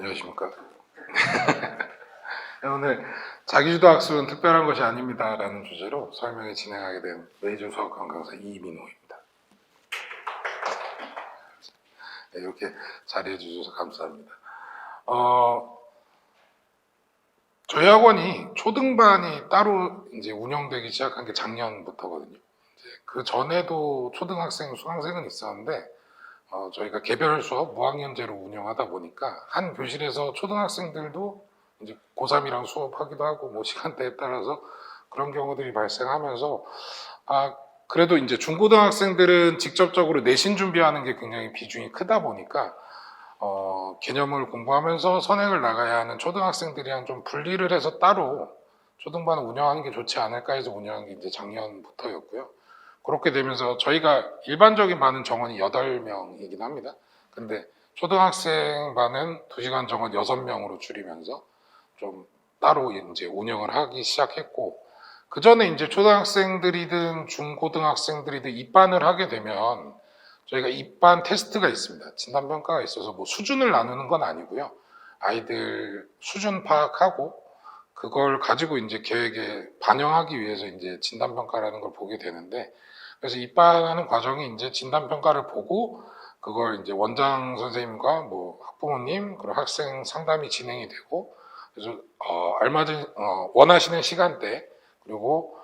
안녕하십니까. 오늘 자기주도 학습은 특별한 것이 아닙니다 라는 주제로 설명을 진행하게 된 메이저 수학관 강사 이민호입니다. 네, 이렇게 자리해 주셔서 감사합니다. 저희 학원이 초등반이 따로 이제 운영되기 시작한 게 작년부터거든요. 그 전에도 초등학생, 수강생은 있었는데 저희가 개별 수업 무학년제로 운영하다 보니까 한 교실에서 초등학생들도 이제 고3이랑 수업하기도 하고 뭐 시간대에 따라서 그런 경우들이 발생하면서 그래도 이제 중고등학생들은 직접적으로 내신 준비하는 게 굉장히 비중이 크다 보니까 개념을 공부하면서 선행을 나가야 하는 초등학생들이랑 좀 분리를 해서 따로 초등반을 운영하는 게 좋지 않을까 해서 운영한 게 이제 작년부터였고요. 그렇게 되면서 저희가 일반적인 반은 정원이 8명이긴 합니다. 근데 초등학생 반은 2시간 정원 6명으로 줄이면서 좀 따로 이제 운영을 하기 시작했고, 그 전에 이제 초등학생들이든 중고등학생들이든 입반을 하게 되면 저희가 입반 테스트가 있습니다. 진단평가가 있어서 뭐 수준을 나누는 건 아니고요. 아이들 수준 파악하고 그걸 가지고 이제 계획에 반영하기 위해서 이제 진단평가라는 걸 보게 되는데, 그래서 입반하는 과정이 이제 진단평가를 보고 그걸 이제 원장 선생님과 뭐 학부모님 그리고 학생 상담이 진행이 되고, 그래서 알맞은 원하시는 시간대 그리고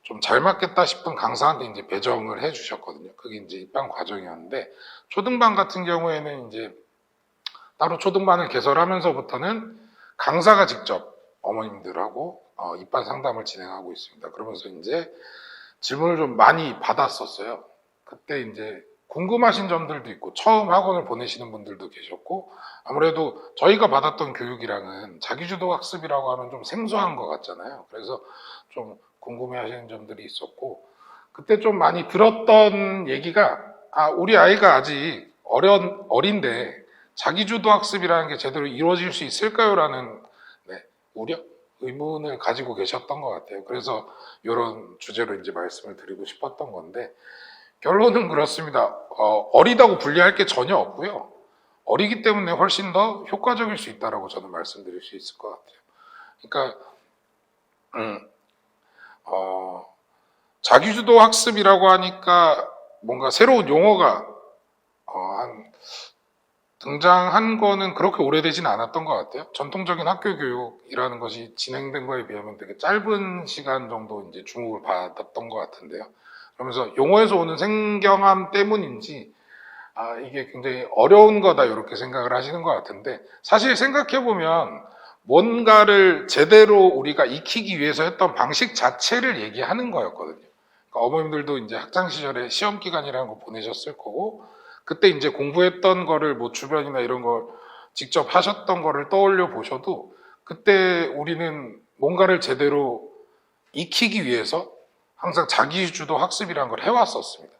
좀 잘 맞겠다 싶은 강사한테 이제 배정을 해 주셨거든요. 그게 이제 입반 과정이었는데, 초등반 같은 경우에는 이제 따로 초등반을 개설하면서부터는 강사가 직접 어머님들하고 입반 상담을 진행하고 있습니다. 그러면서 이제 질문을 좀 많이 받았었어요. 그때 이제 궁금하신 점들도 있고 처음 학원을 보내시는 분들도 계셨고, 아무래도 저희가 받았던 교육이랑은 자기주도 학습이라고 하면 좀 생소한 것 같잖아요. 그래서 좀 궁금해 하시는 점들이 있었고, 그때 좀 많이 들었던 얘기가 우리 아이가 아직 어린데 자기주도 학습이라는 게 제대로 이루어질 수 있을까요? 라는 우려? 의문을 가지고 계셨던 것 같아요. 그래서 이런 주제로 이제 말씀을 드리고 싶었던 건데, 결론은 그렇습니다. 어리다고 분리할 게 전혀 없고요. 어리기 때문에 훨씬 더 효과적일 수 있다라고 저는 말씀드릴 수 있을 것 같아요. 그러니까 자기주도 학습이라고 하니까 뭔가 새로운 용어가 등장한 거는 그렇게 오래되진 않았던 것 같아요. 전통적인 학교 교육이라는 것이 진행된 거에 비하면 되게 짧은 시간 정도 이제 주목을 받았던 것 같은데요. 그러면서 용어에서 오는 생경함 때문인지 이게 굉장히 어려운 거다 이렇게 생각을 하시는 것 같은데, 사실 생각해보면 뭔가를 제대로 우리가 익히기 위해서 했던 방식 자체를 얘기하는 거였거든요. 그러니까 어머님들도 이제 학창 시절에 시험 기간이라는 거 보내셨을 거고, 그때 이제 공부했던 거를 뭐 주변이나 이런 걸 직접 하셨던 거를 떠올려 보셔도 그때 우리는 뭔가를 제대로 익히기 위해서 항상 자기주도 학습이라는 걸 해왔었습니다.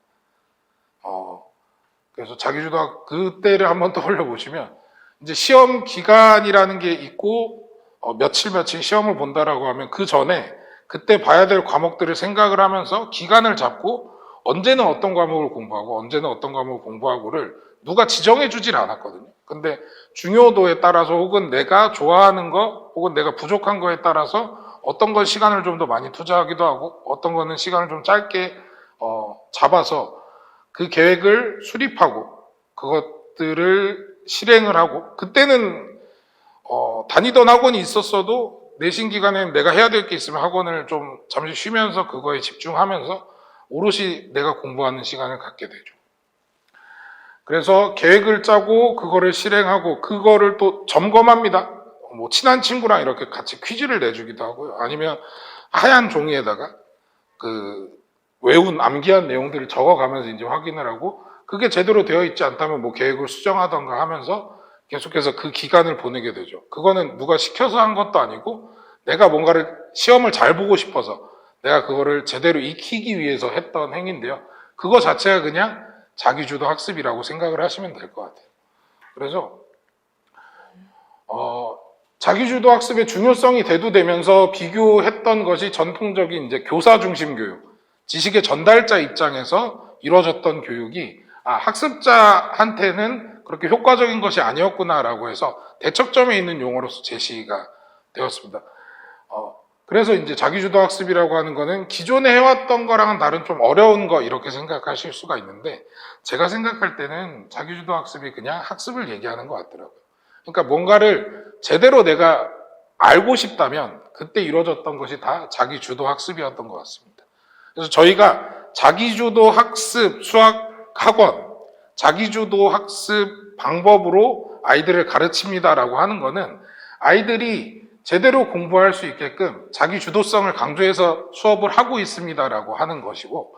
그래서 자기주도 그때를 한번 떠올려 보시면 이제 시험 기간이라는 게 있고 며칠 시험을 본다라고 하면 그 전에 그때 봐야 될 과목들을 생각을 하면서 기간을 잡고 언제는 어떤 과목을 공부하고 언제는 어떤 과목을 공부하고를 누가 지정해 주질 않았거든요. 근데 중요도에 따라서 혹은 내가 좋아하는 거 혹은 내가 부족한 거에 따라서 어떤 건 시간을 좀 더 많이 투자하기도 하고 어떤 거는 시간을 좀 짧게 잡아서 그 계획을 수립하고 그것들을 실행을 하고, 그때는 다니던 학원이 있었어도 내신 기간에 내가 해야 될 게 있으면 학원을 좀 잠시 쉬면서 그거에 집중하면서 오롯이 내가 공부하는 시간을 갖게 되죠. 그래서 계획을 짜고 그거를 실행하고 그거를 또 점검합니다. 뭐 친한 친구랑 이렇게 같이 퀴즈를 내주기도 하고요. 아니면 하얀 종이에다가 그 외운 암기한 내용들을 적어가면서 이제 확인을 하고, 그게 제대로 되어 있지 않다면 뭐 계획을 수정하던가 하면서 계속해서 그 기간을 보내게 되죠. 그거는 누가 시켜서 한 것도 아니고 내가 뭔가를 시험을 잘 보고 싶어서 내가 그거를 제대로 익히기 위해서 했던 행위인데요. 그거 자체가 그냥 자기주도 학습이라고 생각을 하시면 될 것 같아요. 그래서 자기주도 학습의 중요성이 대두되면서 비교했던 것이 전통적인 이제 교사 중심 교육, 지식의 전달자 입장에서 이루어졌던 교육이 학습자한테는 그렇게 효과적인 것이 아니었구나라고 해서 대척점에 있는 용어로서 제시가 되었습니다. 그래서 이제 자기주도 학습이라고 하는 거는 기존에 해왔던 거랑은 다른 좀 어려운 거 이렇게 생각하실 수가 있는데, 제가 생각할 때는 자기주도 학습이 그냥 학습을 얘기하는 것 같더라고요. 그러니까 뭔가를 제대로 내가 알고 싶다면 그때 이루어졌던 것이 다 자기주도 학습이었던 것 같습니다. 그래서 저희가 자기주도 학습 수학 학원, 자기주도 학습 방법으로 아이들을 가르칩니다라고 하는 거는 아이들이 제대로 공부할 수 있게끔 자기 주도성을 강조해서 수업을 하고 있습니다라고 하는 것이고,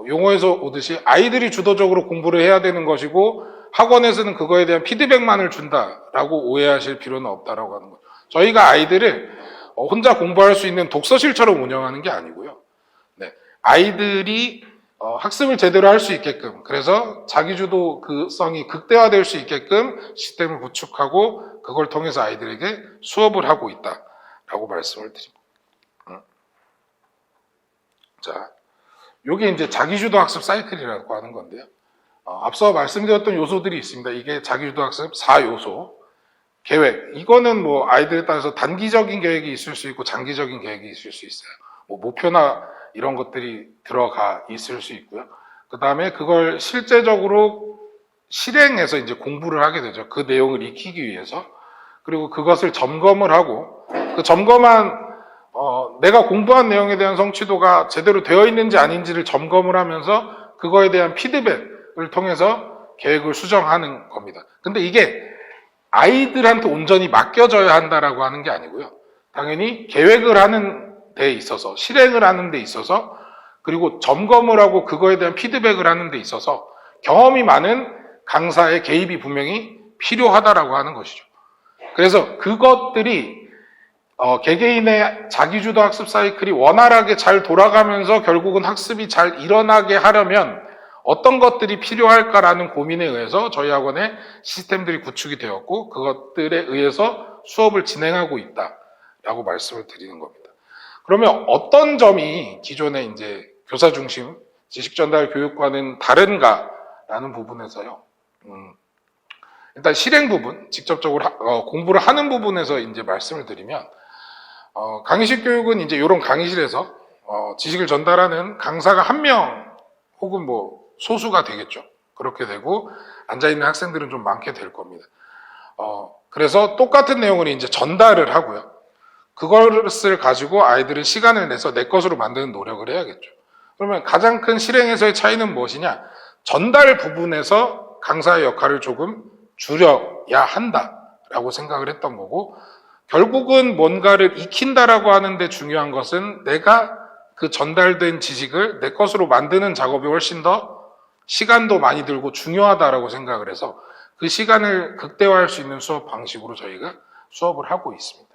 용어에서 오듯이 아이들이 주도적으로 공부를 해야 되는 것이고 학원에서는 그거에 대한 피드백만을 준다라고 오해하실 필요는 없다라고 하는 거죠. 저희가 아이들을 혼자 공부할 수 있는 독서실처럼 운영하는 게 아니고요. 네, 아이들이 학습을 제대로 할 수 있게끔, 그래서 자기주도성이 극대화될 수 있게끔 시스템을 구축하고 그걸 통해서 아이들에게 수업을 하고 있다라고 말씀을 드립니다. 자, 이게 이제 자기주도 학습 사이클이라고 하는 건데요. 앞서 말씀드렸던 요소들이 있습니다. 이게 자기주도 학습 4요소. 계획. 이거는 뭐 아이들에 따라서 단기적인 계획이 있을 수 있고 장기적인 계획이 있을 수 있어요. 뭐 목표나 이런 것들이 들어가 있을 수 있고요. 그 다음에 그걸 실제적으로 실행해서 이제 공부를 하게 되죠. 그 내용을 익히기 위해서. 그리고 그것을 점검을 하고, 그 점검한 내가 공부한 내용에 대한 성취도가 제대로 되어 있는지 아닌지를 점검을 하면서 그거에 대한 피드백을 통해서 계획을 수정하는 겁니다. 근데 이게 아이들한테 온전히 맡겨져야 한다라고 하는 게 아니고요. 당연히 계획을 하는 데 있어서, 실행을 하는 데 있어서, 그리고 점검을 하고 그거에 대한 피드백을 하는 데 있어서 경험이 많은 강사의 개입이 분명히 필요하다라고 하는 것이죠. 그래서 그것들이 개개인의 자기주도 학습 사이클이 원활하게 잘 돌아가면서 결국은 학습이 잘 일어나게 하려면 어떤 것들이 필요할까라는 고민에 의해서 저희 학원에 시스템들이 구축이 되었고 그것들에 의해서 수업을 진행하고 있다라고 말씀을 드리는 겁니다. 그러면 어떤 점이 기존의 이제 교사 중심 지식 전달 교육과는 다른가라는 부분에서요. 일단 실행 부분, 직접적으로 공부를 하는 부분에서 이제 말씀을 드리면, 강의실 교육은 이제 이런 강의실에서 지식을 전달하는 강사가 한 명 혹은 뭐 소수가 되겠죠. 그렇게 되고 앉아있는 학생들은 좀 많게 될 겁니다. 그래서 똑같은 내용을 이제 전달을 하고요. 그것을 가지고 아이들은 시간을 내서 내 것으로 만드는 노력을 해야겠죠. 그러면 가장 큰 실행에서의 차이는 무엇이냐? 전달 부분에서 강사의 역할을 조금 줄여야 한다라고 생각을 했던 거고, 결국은 뭔가를 익힌다라고 하는데 중요한 것은 내가 그 전달된 지식을 내 것으로 만드는 작업이 훨씬 더 시간도 많이 들고 중요하다라고 생각을 해서 그 시간을 극대화할 수 있는 수업 방식으로 저희가 수업을 하고 있습니다.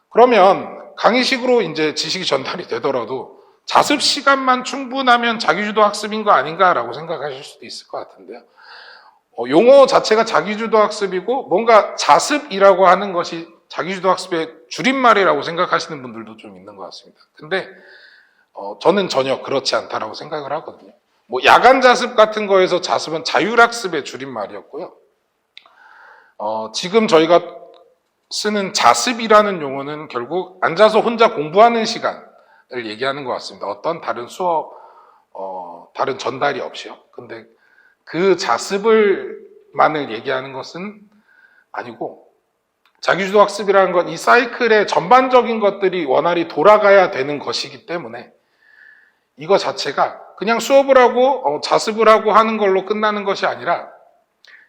그러면 강의식으로 이제 지식이 전달이 되더라도 자습 시간만 충분하면 자기주도 학습인 거 아닌가라고 생각하실 수도 있을 것 같은데요. 용어 자체가 자기주도 학습이고 뭔가 자습이라고 하는 것이 자기주도 학습의 줄임말이라고 생각하시는 분들도 좀 있는 것 같습니다. 근데 저는 전혀 그렇지 않다라고 생각을 하거든요. 뭐 야간 자습 같은 거에서 자습은 자율학습의 줄임말이었고요. 지금 저희가 쓰는 자습이라는 용어는 결국 앉아서 혼자 공부하는 시간을 얘기하는 것 같습니다. 어떤 다른 수업, 다른 전달이 없이요. 근데 그 자습을만을 얘기하는 것은 아니고, 자기주도 학습이라는 건 이 사이클의 전반적인 것들이 원활히 돌아가야 되는 것이기 때문에 이거 자체가 그냥 수업을 하고 자습을 하고 하는 걸로 끝나는 것이 아니라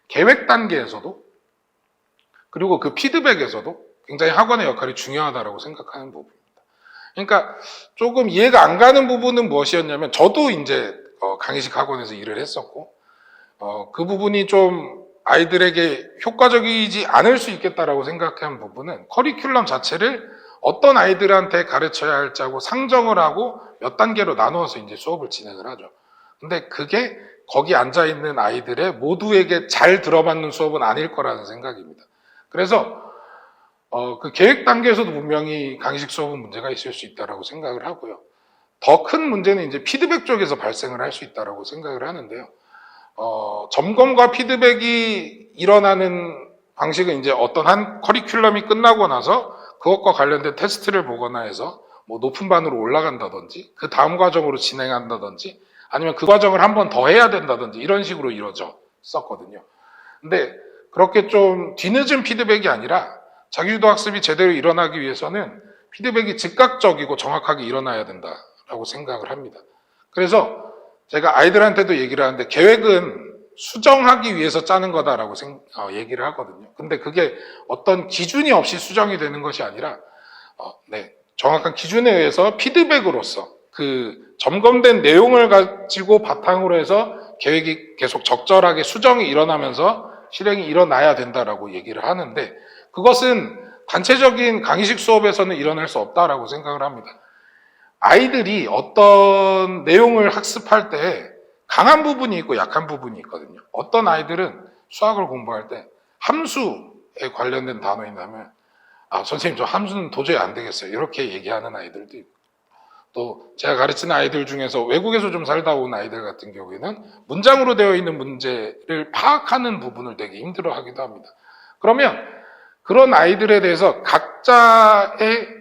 계획 단계에서도 그리고 그 피드백에서도 굉장히 학원의 역할이 중요하다고 생각하는 부분입니다. 그러니까 조금 이해가 안 가는 부분은 무엇이었냐면, 저도 이제 강의식 학원에서 일을 했었고 그 부분이 좀 아이들에게 효과적이지 않을 수 있겠다라고 생각한 부분은 커리큘럼 자체를 어떤 아이들한테 가르쳐야 할지 하고 상정을 하고 몇 단계로 나누어서 이제 수업을 진행을 하죠. 근데 그게 거기 앉아있는 아이들의 모두에게 잘 들어맞는 수업은 아닐 거라는 생각입니다. 그래서 그 계획 단계에서도 분명히 강의식 수업은 문제가 있을 수 있다고 생각을 하고요. 더 큰 문제는 이제 피드백 쪽에서 발생을 할 수 있다고 생각을 하는데요. 점검과 피드백이 일어나는 방식은 이제 어떤 한 커리큘럼이 끝나고 나서 그것과 관련된 테스트를 보거나 해서 뭐 높은 반으로 올라간다든지 그 다음 과정으로 진행한다든지 아니면 그 과정을 한 번 더 해야 된다든지 이런 식으로 이루어졌었거든요. 근데 그렇게 좀 뒤늦은 피드백이 아니라 자기주도 학습이 제대로 일어나기 위해서는 피드백이 즉각적이고 정확하게 일어나야 된다라고 생각을 합니다. 그래서 제가 아이들한테도 얘기를 하는데 계획은 수정하기 위해서 짜는 거다라고 얘기를 하거든요. 근데 그게 어떤 기준이 없이 수정이 되는 것이 아니라 정확한 기준에 의해서 피드백으로서 그 점검된 내용을 가지고 바탕으로 해서 계획이 계속 적절하게 수정이 일어나면서 실행이 일어나야 된다라고 얘기를 하는데 그것은 단체적인 강의식 수업에서는 일어날 수 없다라고 생각을 합니다. 아이들이 어떤 내용을 학습할 때 강한 부분이 있고 약한 부분이 있거든요. 어떤 아이들은 수학을 공부할 때 함수에 관련된 단어가 있다면 선생님 저 함수는 도저히 안 되겠어요. 이렇게 얘기하는 아이들도 있고 또 제가 가르치는 아이들 중에서 외국에서 좀 살다 온 아이들 같은 경우에는 문장으로 되어 있는 문제를 파악하는 부분을 되게 힘들어하기도 합니다. 그러면 그런 아이들에 대해서 각자의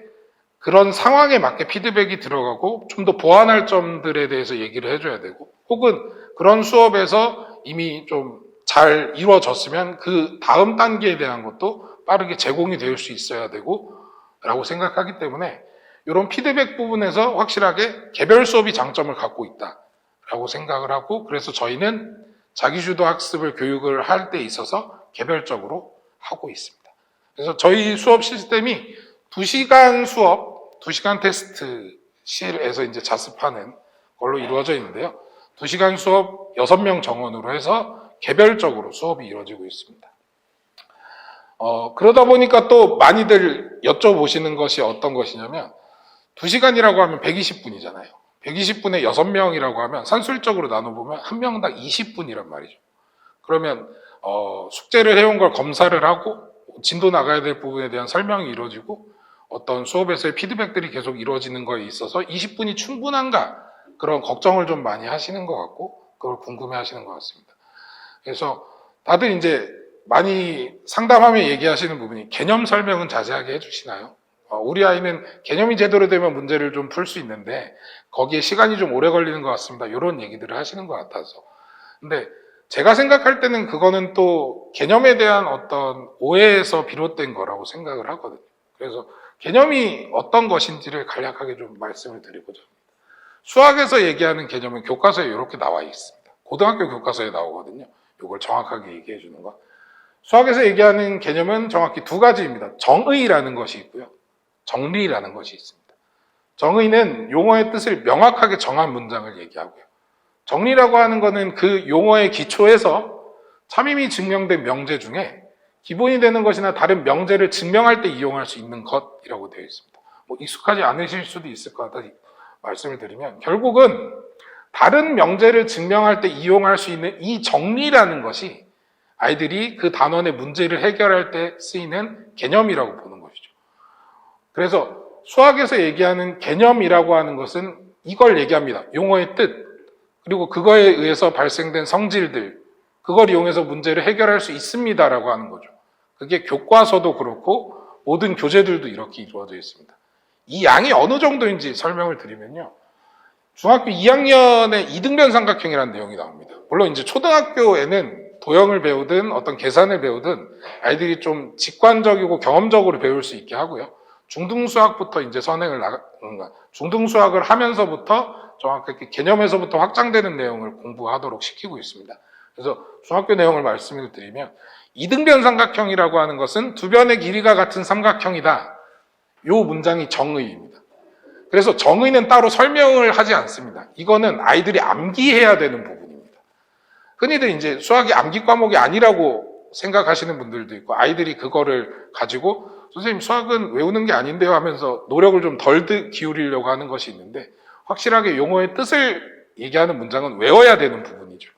그런 상황에 맞게 피드백이 들어가고 좀 더 보완할 점들에 대해서 얘기를 해줘야 되고 혹은 그런 수업에서 이미 좀 잘 이루어졌으면 그 다음 단계에 대한 것도 빠르게 제공이 될 수 있어야 되고 라고 생각하기 때문에 이런 피드백 부분에서 확실하게 개별 수업이 장점을 갖고 있다라고 생각을 하고 그래서 저희는 자기주도 학습을 교육을 할 때 있어서 개별적으로 하고 있습니다. 그래서 저희 수업 시스템이 2시간 수업, 2시간 테스트실에서 이제 자습하는 걸로 이루어져 있는데요. 2시간 수업 6명 정원으로 해서 개별적으로 수업이 이루어지고 있습니다. 그러다 보니까 또 많이들 여쭤보시는 것이 어떤 것이냐면 2시간이라고 하면 120분이잖아요. 120분에 6명이라고 하면 산술적으로 나눠보면 한 명당 20분이란 말이죠. 그러면 숙제를 해온 걸 검사를 하고 진도 나가야 될 부분에 대한 설명이 이루어지고 어떤 수업에서의 피드백들이 계속 이루어지는 거에 있어서 20분이 충분한가 그런 걱정을 좀 많이 하시는 것 같고 그걸 궁금해 하시는 것 같습니다. 그래서 다들 이제 많이 상담하며 얘기하시는 부분이 개념 설명은 자세하게 해주시나요? 우리 아이는 개념이 제대로 되면 문제를 좀 풀 수 있는데 거기에 시간이 좀 오래 걸리는 것 같습니다. 이런 얘기들을 하시는 것 같아서. 근데 제가 생각할 때는 그거는 또 개념에 대한 어떤 오해에서 비롯된 거라고 생각을 하거든요. 그래서 개념이 어떤 것인지를 간략하게 좀 말씀을 드리고자 합니다. 수학에서 얘기하는 개념은 교과서에 이렇게 나와 있습니다. 고등학교 교과서에 나오거든요. 이걸 정확하게 얘기해 주는 거. 수학에서 얘기하는 개념은 정확히 2가지입니다. 정의라는 것이 있고요. 정리라는 것이 있습니다. 정의는 용어의 뜻을 명확하게 정한 문장을 얘기하고요. 정리라고 하는 것은 그 용어의 기초에서 참임이 증명된 명제 중에 기본이 되는 것이나 다른 명제를 증명할 때 이용할 수 있는 것이라고 되어 있습니다. 뭐 익숙하지 않으실 수도 있을 것 같아 말씀을 드리면 결국은 다른 명제를 증명할 때 이용할 수 있는 이 정리라는 것이 아이들이 그 단원의 문제를 해결할 때 쓰이는 개념이라고 보는 것이죠. 그래서 수학에서 얘기하는 개념이라고 하는 것은 이걸 얘기합니다. 용어의 뜻, 그리고 그거에 의해서 발생된 성질들, 그걸 이용해서 문제를 해결할 수 있습니다라고 하는 거죠. 그게 교과서도 그렇고 모든 교재들도 이렇게 이루어져 있습니다. 이 양이 어느 정도인지 설명을 드리면요. 중학교 2학년에 이등변 삼각형이라는 내용이 나옵니다. 물론 이제 초등학교에는 도형을 배우든 어떤 계산을 배우든 아이들이 좀 직관적이고 경험적으로 배울 수 있게 하고요. 중등수학부터 이제 중등수학을 하면서부터 정확하게 개념에서부터 확장되는 내용을 공부하도록 시키고 있습니다. 그래서 중학교 내용을 말씀을 드리면 이등변 삼각형이라고 하는 것은 두 변의 길이가 같은 삼각형이다. 이 문장이 정의입니다. 그래서 정의는 따로 설명을 하지 않습니다. 이거는 아이들이 암기해야 되는 부분입니다. 흔히들 이제 수학이 암기 과목이 아니라고 생각하시는 분들도 있고 아이들이 그거를 가지고 선생님 수학은 외우는 게 아닌데요 하면서 노력을 좀 덜 기울이려고 하는 것이 있는데 확실하게 용어의 뜻을 얘기하는 문장은 외워야 되는 부분이죠.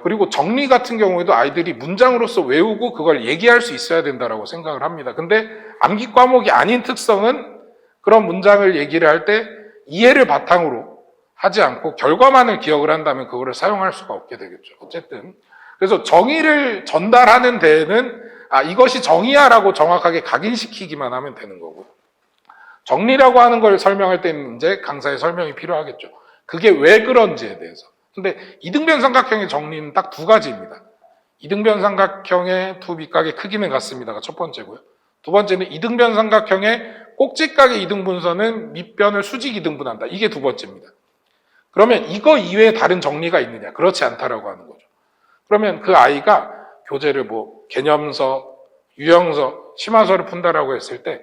그리고 정리 같은 경우에도 아이들이 문장으로서 외우고 그걸 얘기할 수 있어야 된다고 생각을 합니다. 근데 암기 과목이 아닌 특성은 그런 문장을 얘기를 할 때 이해를 바탕으로 하지 않고 결과만을 기억을 한다면 그거를 사용할 수가 없게 되겠죠. 어쨌든 그래서 정의를 전달하는 데에는 이것이 정의야라고 정확하게 각인시키기만 하면 되는 거고, 정리라고 하는 걸 설명할 때는 이제 강사의 설명이 필요하겠죠. 그게 왜 그런지에 대해서. 근데 이등변 삼각형의 정리는 딱 두 가지입니다. 이등변 삼각형의 두 밑각의 크기는 같습니다가 첫 번째고요. 두 번째는 이등변 삼각형의 꼭지각의 이등분선은 밑변을 수직 이등분한다. 이게 두 번째입니다. 그러면 이거 이외에 다른 정리가 있느냐? 그렇지 않다라고 하는 거죠. 그러면 그 아이가 교재를 개념서, 유형서, 심화서를 푼다라고 했을 때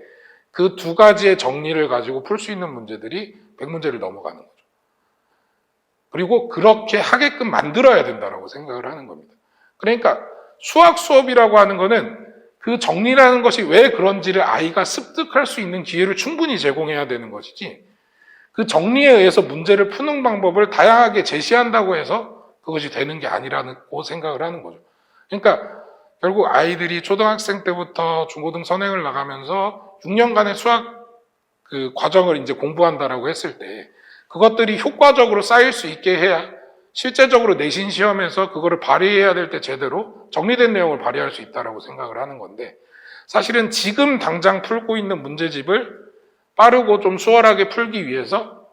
그 두 가지의 정리를 가지고 풀 수 있는 문제들이 100문제를 넘어가는 거죠. 그리고 그렇게 하게끔 만들어야 된다라고 생각을 하는 겁니다. 그러니까 수학 수업이라고 하는 거는 그 정리라는 것이 왜 그런지를 아이가 습득할 수 있는 기회를 충분히 제공해야 되는 것이지, 그 정리에 의해서 문제를 푸는 방법을 다양하게 제시한다고 해서 그것이 되는 게 아니라고 생각을 하는 거죠. 그러니까 결국 아이들이 초등학생 때부터 중고등 선행을 나가면서 6년간의 수학 그 과정을 이제 공부한다라고 했을 때 그것들이 효과적으로 쌓일 수 있게 해야 실제적으로 내신 시험에서 그거를 발휘해야 될 때 제대로 정리된 내용을 발휘할 수 있다라고 생각을 하는 건데, 사실은 지금 당장 풀고 있는 문제집을 빠르고 좀 수월하게 풀기 위해서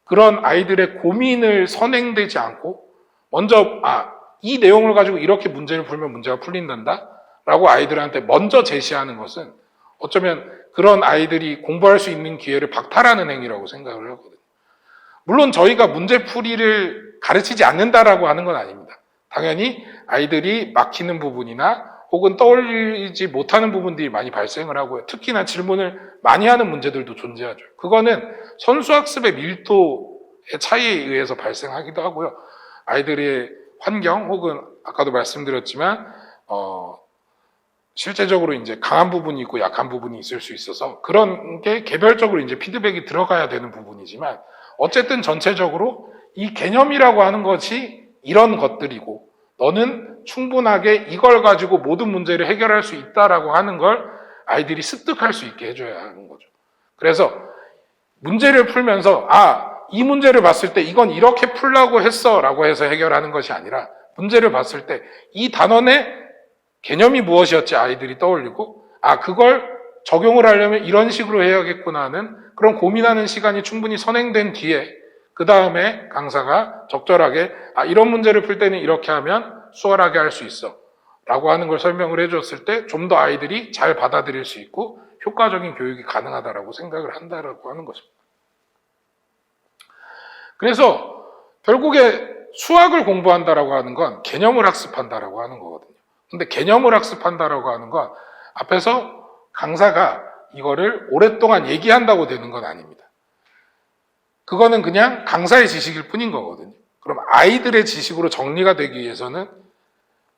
그런 아이들의 고민을 선행되지 않고 먼저 이 내용을 가지고 이렇게 문제를 풀면 문제가 풀린단다 라고 아이들한테 먼저 제시하는 것은 어쩌면 그런 아이들이 공부할 수 있는 기회를 박탈하는 행위라고 생각을 하거든요. 물론 저희가 문제풀이를 가르치지 않는다라고 하는 건 아닙니다. 당연히 아이들이 막히는 부분이나 혹은 떠올리지 못하는 부분들이 많이 발생을 하고요. 특히나 질문을 많이 하는 문제들도 존재하죠. 그거는 선수학습의 밀도의 차이에 의해서 발생하기도 하고요. 아이들의 환경 혹은 아까도 말씀드렸지만 실제적으로 이제 강한 부분이 있고 약한 부분이 있을 수 있어서 그런 게 개별적으로 이제 피드백이 들어가야 되는 부분이지만, 어쨌든 전체적으로 이 개념이라고 하는 것이 이런 것들이고 너는 충분하게 이걸 가지고 모든 문제를 해결할 수 있다라고 하는 걸 아이들이 습득할 수 있게 해줘야 하는 거죠. 그래서 문제를 풀면서 이 문제를 봤을 때 이건 이렇게 풀라고 했어 라고 해서 해결하는 것이 아니라, 문제를 봤을 때 이 단원의 개념이 무엇이었지 아이들이 떠올리고 그걸 적용을 하려면 이런 식으로 해야겠구나 하는 그런 고민하는 시간이 충분히 선행된 뒤에 그 다음에 강사가 적절하게 이런 문제를 풀 때는 이렇게 하면 수월하게 할 수 있어 라고 하는 걸 설명을 해줬을 때 좀 더 아이들이 잘 받아들일 수 있고 효과적인 교육이 가능하다라고 생각을 한다라고 하는 것입니다. 그래서 결국에 수학을 공부한다라고 하는 건 개념을 학습한다라고 하는 거거든요. 근데 개념을 학습한다라고 하는 건 앞에서 강사가 이거를 오랫동안 얘기한다고 되는 건 아닙니다. 그거는 그냥 강사의 지식일 뿐인 거거든요. 그럼 아이들의 지식으로 정리가 되기 위해서는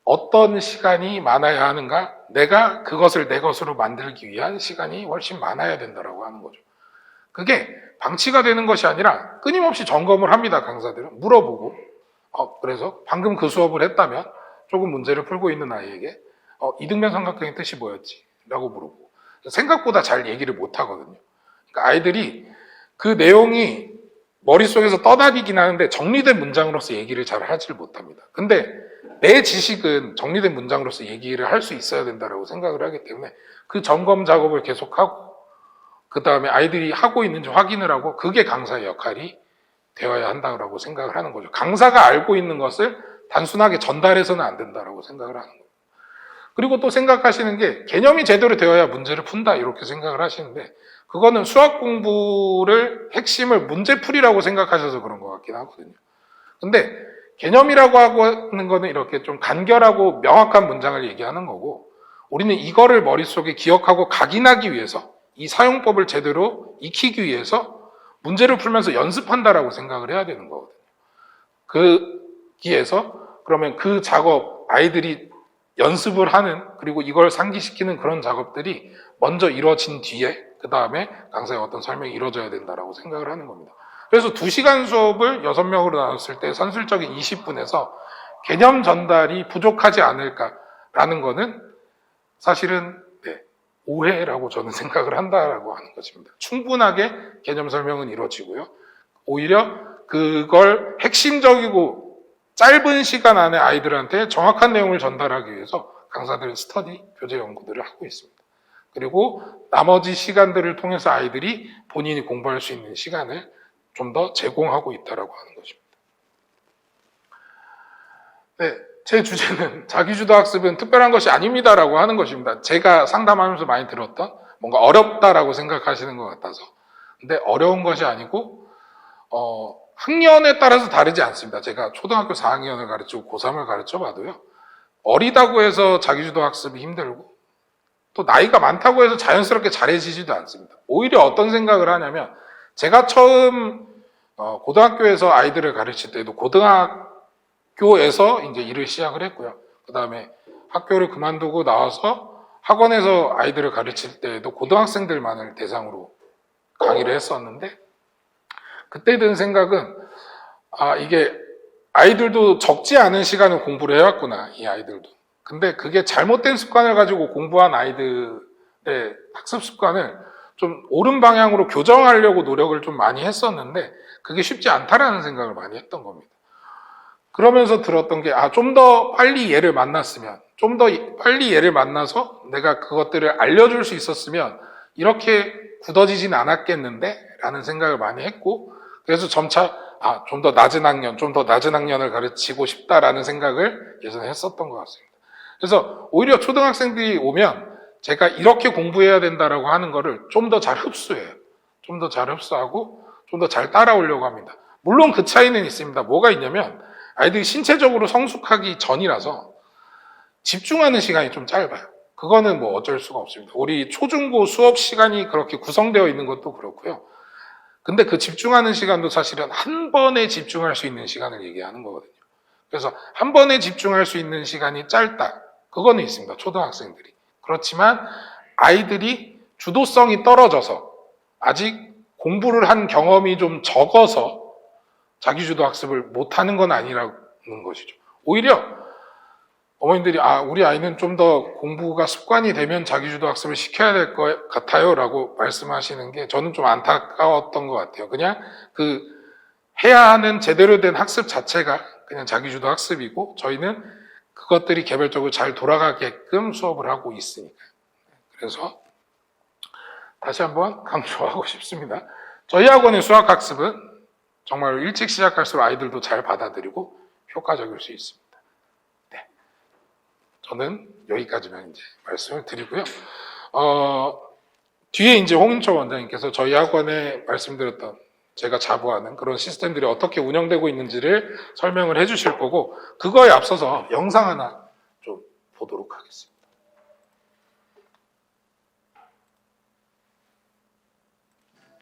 어떤 시간이 많아야 하는가? 내가 그것을 내 것으로 만들기 위한 시간이 훨씬 많아야 된다라고 하는 거죠. 그게 방치가 되는 것이 아니라 끊임없이 점검을 합니다. 강사들은 물어보고 그래서 방금 그 수업을 했다면 조금 문제를 풀고 있는 아이에게 이등변 삼각형의 뜻이 뭐였지? 라고 물어보고 생각보다 잘 얘기를 못 하거든요. 그러니까 아이들이 그 내용이 머릿속에서 떠다니긴 하는데 정리된 문장으로서 얘기를 잘 하질 못합니다. 근데 내 지식은 정리된 문장으로서 얘기를 할 수 있어야 된다고 생각을 하기 때문에 그 점검 작업을 계속하고 그 다음에 아이들이 하고 있는지 확인을 하고, 그게 강사의 역할이 되어야 한다고 생각을 하는 거죠. 강사가 알고 있는 것을 단순하게 전달해서는 안 된다고 생각을 하는 거예요. 그리고 또 생각하시는 게 개념이 제대로 되어야 문제를 푼다 이렇게 생각을 하시는데, 그거는 수학 공부를 핵심을 문제풀이라고 생각하셔서 그런 것 같긴 하거든요. 근데 개념이라고 하는 거는 이렇게 좀 간결하고 명확한 문장을 얘기하는 거고, 우리는 이거를 머릿속에 기억하고 각인하기 위해서 이 사용법을 제대로 익히기 위해서 문제를 풀면서 연습한다라고 생각을 해야 되는 거거든요. 거기에서 그러면 그 작업, 아이들이 연습을 하는, 그리고 이걸 상기시키는 그런 작업들이 먼저 이루어진 뒤에 그 다음에 강사의 어떤 설명이 이루어져야 된다라고 생각을 하는 겁니다. 그래서 2시간 수업을 6명으로 나눴을 때 산술적인 20분에서 개념 전달이 부족하지 않을까라는 거는 사실은 오해라고 저는 생각을 한다라고 하는 것입니다. 충분하게 개념 설명은 이루어지고요. 오히려 그걸 핵심적이고 짧은 시간 안에 아이들한테 정확한 내용을 전달하기 위해서 강사들은 스터디, 교재 연구들을 하고 있습니다. 그리고 나머지 시간들을 통해서 아이들이 본인이 공부할 수 있는 시간을 좀 더 제공하고 있다고 하는 것입니다. 네, 제 주제는 자기주도 학습은 특별한 것이 아닙니다라고 하는 것입니다. 제가 상담하면서 많이 들었던 뭔가 어렵다라고 생각하시는 것 같아서. 근데 어려운 것이 아니고 학년에 따라서 다르지 않습니다. 제가 초등학교 4학년을 가르치고 고3을 가르쳐 봐도요. 어리다고 해서 자기주도 학습이 힘들고 또 나이가 많다고 해서 자연스럽게 잘해지지도 않습니다. 오히려 어떤 생각을 하냐면 제가 처음 고등학교에서 아이들을 가르칠 때도 고등학교에서 이제 일을 시작을 했고요. 그 다음에 학교를 그만두고 나와서 학원에서 아이들을 가르칠 때에도 고등학생들만을 대상으로 강의를 했었는데 그때 든 생각은 이게 아이들도 적지 않은 시간을 공부를 해왔구나, 이 아이들도. 근데 그게 잘못된 습관을 가지고 공부한 아이들의 학습 습관을 좀 옳은 방향으로 교정하려고 노력을 좀 많이 했었는데 그게 쉽지 않다라는 생각을 많이 했던 겁니다. 그러면서 들었던 게 좀 더 빨리 얘를 만났으면, 좀 더 빨리 얘를 만나서 내가 그것들을 알려줄 수 있었으면 이렇게 굳어지진 않았겠는데? 라는 생각을 많이 했고 그래서 점차 좀 더 낮은 학년, 좀 더 낮은 학년을 가르치고 싶다라는 생각을 예전에 했었던 것 같습니다. 그래서 오히려 초등학생들이 오면 제가 이렇게 공부해야 된다라고 하는 거를 좀 더 잘 흡수해요. 좀 더 잘 흡수하고 좀 더 잘 따라오려고 합니다. 물론 그 차이는 있습니다. 뭐가 있냐면 아이들이 신체적으로 성숙하기 전이라서 집중하는 시간이 좀 짧아요. 그거는 뭐 어쩔 수가 없습니다. 우리 초중고 수업 시간이 그렇게 구성되어 있는 것도 그렇고요. 근데 그 집중하는 시간도 사실은 한 번에 집중할 수 있는 시간을 얘기하는 거거든요. 그래서 한 번에 집중할 수 있는 시간이 짧다. 그거는 있습니다. 초등학생들이. 그렇지만 아이들이 주도성이 떨어져서 아직 공부를 한 경험이 좀 적어서 자기주도 학습을 못하는 건 아니라는 것이죠. 오히려 어머님들이 우리 아이는 좀 더 공부가 습관이 되면 자기주도 학습을 시켜야 될 것 같아요 라고 말씀하시는 게 저는 좀 안타까웠던 것 같아요. 그냥 그 해야 하는 제대로 된 학습 자체가 그냥 자기주도 학습이고 저희는 그것들이 개별적으로 잘 돌아가게끔 수업을 하고 있으니까요. 그래서 다시 한번 강조하고 싶습니다. 저희 학원의 수학학습은 정말 일찍 시작할수록 아이들도 잘 받아들이고 효과적일 수 있습니다. 네. 저는 여기까지만 이제 말씀을 드리고요. 뒤에 이제 홍인철 원장님께서 저희 학원에 말씀드렸던 제가 자부하는 그런 시스템들이 어떻게 운영되고 있는지를 설명을 해 주실 거고 그거에 앞서서 영상 하나 좀 보도록 하겠습니다.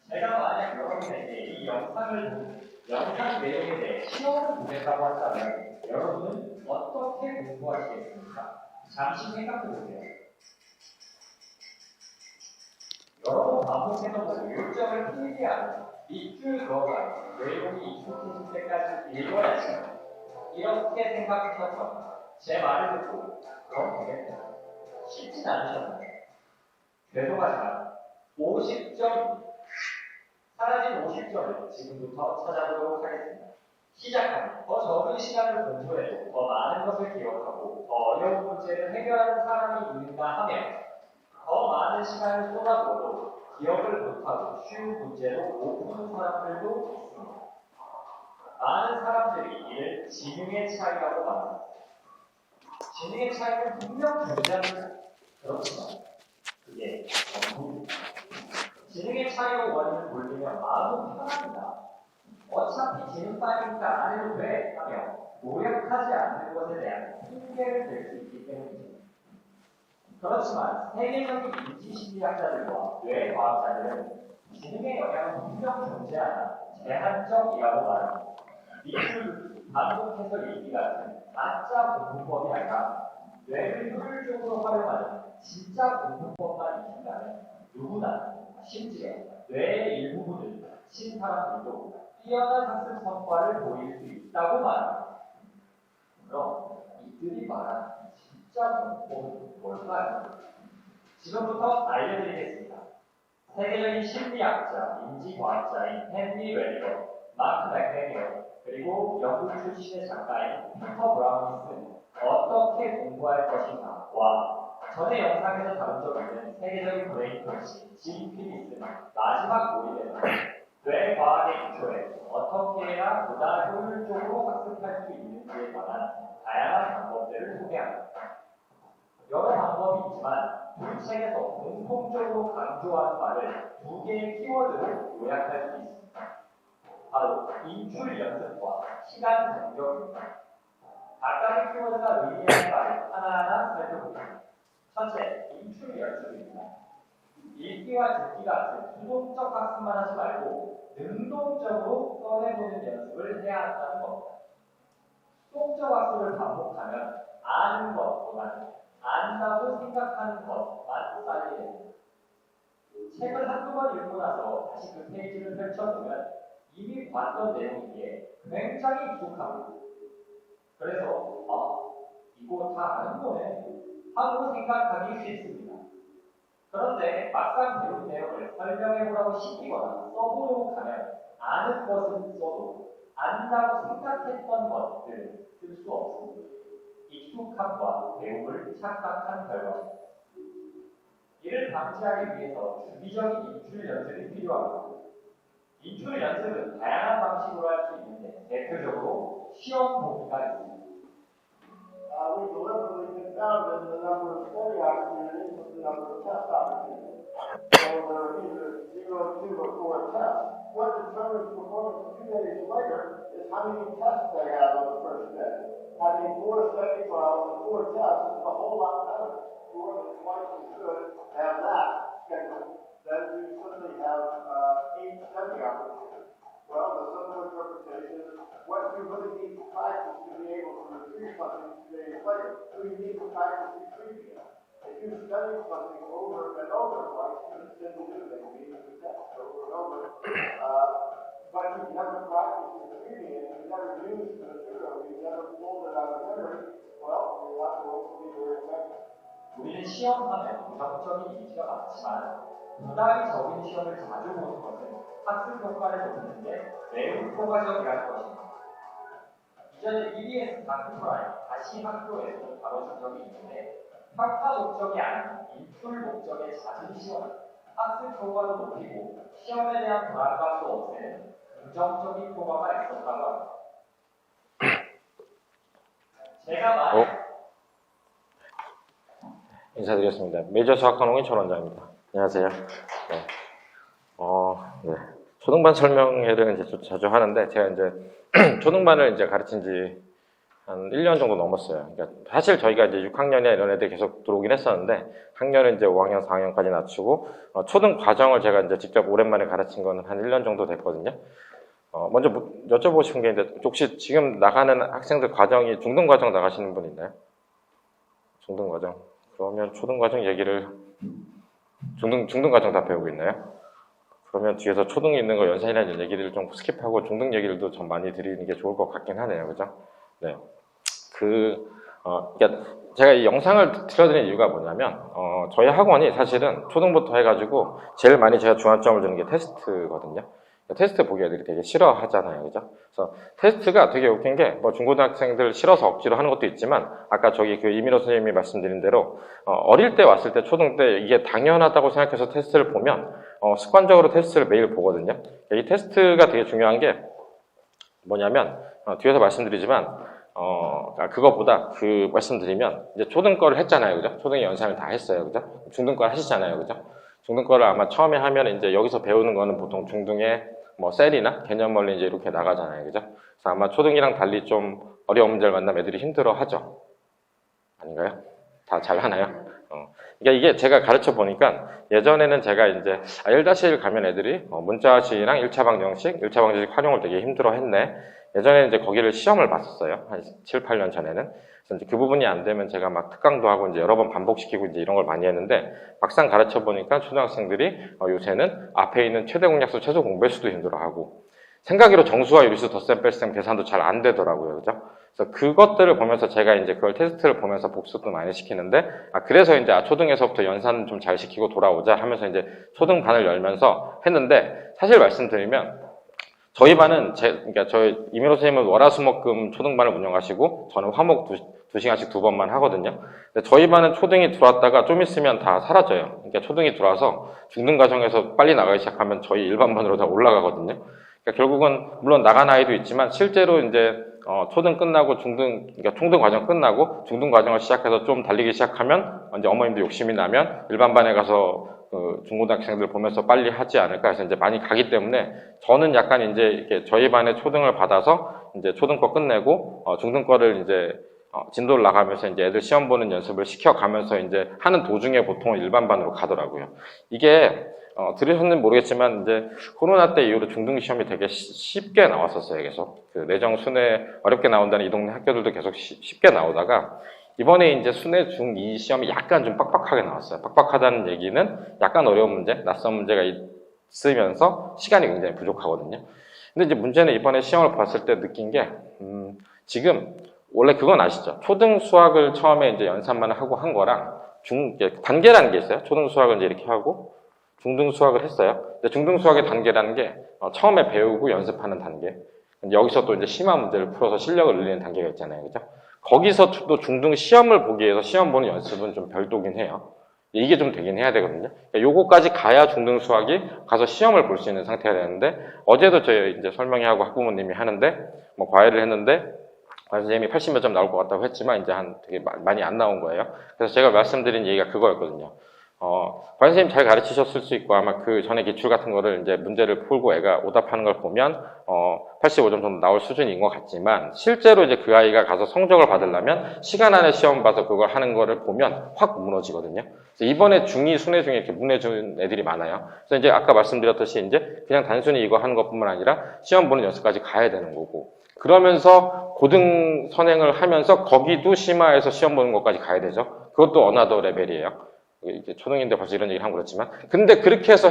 제가 만약 여러분에게 이 영상 내용에 대해 시험을 보낸다고 한다면 여러분은 어떻게 공부하시겠습니까? 잠시 생각해 보세요. 여러 번 반복해서 요점을 틀리지 않은 밑줄 그어가 내용이 익숙해질 때까지 읽어야지. 이렇게 생각하셨던 제 말을 듣고 그럼 되겠다. 쉽진 않으셨나요? 죄송하지만 50점 사라진 50점을 지금부터 찾아보도록 하겠습니다. 시작하면 더 적은 시간을 공부해도 더 많은 것을 기억하고 더 어려운 문제를 해결하는 사람이 있는가 하면 더 많은 시간을 쏟아부어도 기억을 못하고 쉬운 문제로 못 푸는 사람들도 있습니다. 많은 사람들이 이를 지능의 차이라고 말합니다. 지능의 차이는 분명 존재합니다. 그렇지만 그게 전부입니다. 지능의 차이로 원인을 돌리면 마음은 편합니다. 어차피 지능파니까 안 해도 돼 하며 노력하지 않는 것에 대한 핑계를 댈 수 있기 때문입니다. 그렇지만 세계적인 인지심리학자들과 뇌과학자들은 지능의 영향은 분명 존재하나 제한적이라고 말합니다. 미술, 반복해서 읽기 같은 가짜 공부법이 아니라 뇌를 효율적으로 활용하는 진짜 공부법만 익힌다면 누구나 심지어 뇌의 일부분을 친 사람들도 뛰어난 학습 성과를 보일 수 있다고 말합니다. 그럼 이들이 말하는 진짜 공부는 뭘까요? 지금부터 알려드리겠습니다. 세계적인 심리학자, 인지과학자인 헨리 웰거, 마크 맥데니얼, 그리고 영국 출신의 작가인 피터 브라운이 쓴 어떻게 공부할 것인가와 전에 영상에서 다룬 적 있는 세계적인 브레인 코치 짐 피리스의 마지막 모의대는 뇌과학의 기초에 어떻게 해야 보다 효율적으로 학습할 수 있는지에 관한 다양한 방법들을 소개합니다. 여러 방법이 있지만 두 책에서 공통적으로 강조하는 바를 두 개의 키워드로 요약할 수 있습니다. 바로 인출 연습과 시간 간격입니다. 각각의 키워드가 의미하는 바를 하나하나 살펴보겠습니다. 첫째, 인출 연습입니다. 읽기와 듣기 같은 수동적 학습만 하지 말고 능동적으로 꺼내보는 연습을 해야 한다는 겁니다. 수동적 학습을 반복하면 아는 것보다는 안다고 생각하는 것만 쌓이게 됩니다. 책을 한두 번 읽고 나서 다시 그 페이지를 펼쳐보면 이미 봤던 내용이기에 굉장히 익숙하고 그래서 이거 다 아는 거네 하고 생각하기 쉽습니다. 그런데 막상 배운 내용을 설명해보라고 시키거나 써보려고 하면 아는 것은 써도 안다고 생각했던 것들은 쓸 수 없습니다. 익숙함과 배움을 착각한 결과입니다. 이를 방지하기 위해서 주기적인 인출 연습이 필요합니다. 인출 연습은 다양한 방식으로 할 수 있는데 대표적으로 시험 보기가 있습니다. We deliberately confounded the number of study opportunities with the number of test opportunities. So there are either 0, 2, or 4 tests. What determines performance 2 days later is how many tests they have on the first day. Having 4 study trials and 4 tests is a whole lot better. More than twice as good have that scheduled than to simply have 8 study opportunities. Well, the simple interpretation is what you really need to practice to be able to retrieve something 2 days later. So you need to practice retrieving it. If you study something over and over, like students tend to do, they read the text over and over, but you've never practiced retrieving it, you've never used the material, you've never pulled it out of memory, well, you're not going to be very effective. 우리는 시험하면 부정적인 이미지가 많지만 부담이 적은 시험을 자주 보는 것은 학습 효과를 높이는데 매우 효과적이라는 것입니다. 이전에 EBS 다큐프라이 다시 학교에서 다뤄준 적이 있는데 평가 목적이 아닌 인출 목적의 잦은 시험, 학습 효과도 높이고 시험에 대한 불안감도 없애는 긍정적인 효과가 있었다고 합니다. 제가 말한 인사드리겠습니다. 메이저 수학학원의 전원장입니다. 안녕하세요. 네. 네. 초등반 설명회를 이제 자주 하는데, 제가 이제 초등반을 이제 가르친 지 한 1년 정도 넘었어요. 그러니까 사실 저희가 이제 6학년이나 이런 애들이 계속 들어오긴 했었는데, 학년은 이제 5학년, 4학년까지 낮추고, 초등 과정을 제가 이제 직접 오랜만에 가르친 거는 한 1년 정도 됐거든요. 먼저 여쭤보고 싶은 게 있는데, 혹시 지금 나가는 학생들 과정이 중등 과정 나가시는 분 있나요? 중등 과정. 그러면 초등 과정 얘기를 중등 과정 다 배우고 있나요? 그러면 뒤에서 초등에 있는 거 연산이나 이런 얘기를 좀 스킵하고 중등 얘기를 좀 많이 드리는 게 좋을 것 같긴 하네요. 그죠? 네. 그러니까 제가 이 영상을 틀어드린 이유가 뭐냐면, 저희 학원이 사실은 초등부터 해가지고 제일 많이 제가 중요점을 두는 게 테스트거든요. 테스트 보기 애들이 되게 싫어하잖아요. 그죠? 그래서 테스트가 되게 웃긴 게, 뭐 중고등학생들 싫어서 억지로 하는 것도 있지만, 아까 저기 그 이민호 선생님이 말씀드린 대로, 어릴 때 왔을 때 초등 때 이게 당연하다고 생각해서 테스트를 보면, 습관적으로 테스트를 매일 보거든요. 이 테스트가 되게 중요한 게 뭐냐면, 뒤에서 말씀드리지만, 그거보다 말씀드리면, 이제 초등 거를 했잖아요. 그죠? 초등의 연산을 다 했어요. 그죠? 중등 거를 하시잖아요. 그죠? 중등 거를 아마 처음에 하면 이제 여기서 배우는 거는 보통 중등의 뭐 셀이나 개념원리 이제 이렇게 나가잖아요. 그죠? 그래서 아마 초등이랑 달리 좀 어려운 문제를 만나면 애들이 힘들어 하죠. 아닌가요? 다 잘 하나요? 그러니까 이게 제가 가르쳐 보니까 예전에는 제가 이제 1-1 가면 애들이 문자식이랑 1차 방정식, 1차 방정식 활용을 되게 힘들어 했네. 예전에 이제 거기를 시험을 봤었어요. 한 7, 8년 전에는. 그래서 이제 그 부분이 안 되면 제가 막 특강도 하고 이제 여러 번 반복시키고 이제 이런 걸 많이 했는데, 막상 가르쳐 보니까 초등학생들이 요새는 앞에 있는 최대 공약수, 최소 공배수도 힘들어하고, 생각으로 정수와 유리수, 덧셈, 뺄셈 계산도 잘 안 되더라고요. 그죠? 그래서 그것들을 보면서 제가 이제 그걸 테스트를 보면서 복습도 많이 시키는데, 그래서 이제 초등에서부터 연산 좀 잘 시키고 돌아오자 하면서 이제 초등반을 열면서 했는데, 사실 말씀드리면, 저희 반은 그러니까 저희 이민호 선생님은 월화수목금 초등반을 운영하시고 저는 화목 2시간씩 2번만 하거든요. 근데 저희 반은 초등이 들어왔다가 좀 있으면 다 사라져요. 그러니까 초등이 들어와서 중등 과정에서 빨리 나가기 시작하면 저희 일반반으로 다 올라가거든요. 그러니까 결국은 물론 나간 아이도 있지만 실제로 이제 초등 끝나고 그러니까 총등 과정 끝나고 중등 과정을 시작해서 좀 달리기 시작하면 이제 어머님도 욕심이 나면 일반반에 가서 중고등학생들 보면서 빨리 하지 않을까 해서 이제 많이 가기 때문에 저는 약간 이제 이렇게 저희 반에 초등을 받아서 이제 초등 거 끝내고 중등 거를 이제 진도를 나가면서 이제 애들 시험 보는 연습을 시켜가면서 이제 하는 도중에 보통 일반반으로 가더라고요. 이게 들으셨는지 모르겠지만 이제 코로나 때 이후로 중등 시험이 되게 쉽게 나왔었어요. 계속 그 내정 순회 어렵게 나온다는 이 동네 학교들도 계속 쉽게 나오다가 이번에 이제 순회 중2 시험이 약간 좀 빡빡하게 나왔어요. 빡빡하다는 얘기는 약간 어려운 문제, 낯선 문제가 있으면서 시간이 굉장히 부족하거든요. 근데 이제 문제는 이번에 시험을 봤을 때 느낀 게 지금 원래 그건 아시죠? 초등 수학을 처음에 이제 연산만 하고 한 거랑 단계라는 게 있어요. 초등 수학을 이제 이렇게 하고 중등 수학을 했어요. 근데 중등 수학의 단계라는 게 처음에 배우고 연습하는 단계. 여기서 또 이제 심화 문제를 풀어서 실력을 늘리는 단계가 있잖아요. 그죠? 거기서 또 중등 시험을 보기 위해서 시험 보는 연습은 좀 별도긴 해요. 이게 좀 되긴 해야 되거든요. 그러니까 요거까지 가야 중등 수학이 가서 시험을 볼 수 있는 상태가 되는데 어제도 저희 이제 설명회하고 학부모님이 하는데 뭐 과외를 했는데 선생님이 80몇 점 나올 것 같다고 했지만 이제 되게 많이 안 나온 거예요. 그래서 제가 말씀드린 얘기가 그거였거든요. 선생님 잘 가르치셨을 수 있고 아마 그 전에 기출 같은 거를 이제 문제를 풀고 애가 오답하는 걸 보면 85점 정도 나올 수준인 것 같지만 실제로 이제 그 아이가 가서 성적을 받으려면 시간 안에 시험 봐서 그걸 하는 거를 보면 확 무너지거든요. 그래서 이번에 중2 순회 중에 이렇게 무너진 애들이 많아요. 그래서 이제 아까 말씀드렸듯이 이제 그냥 단순히 이거 하는 것뿐만 아니라 시험 보는 연습까지 가야 되는 거고 그러면서 고등 선행을 하면서 거기도 심화해서 시험 보는 것까지 가야 되죠. 그것도 어나더 레벨이에요. 이게 초등인데 벌써 이런 얘기를 하면 그렇지만 근데 그렇게 해서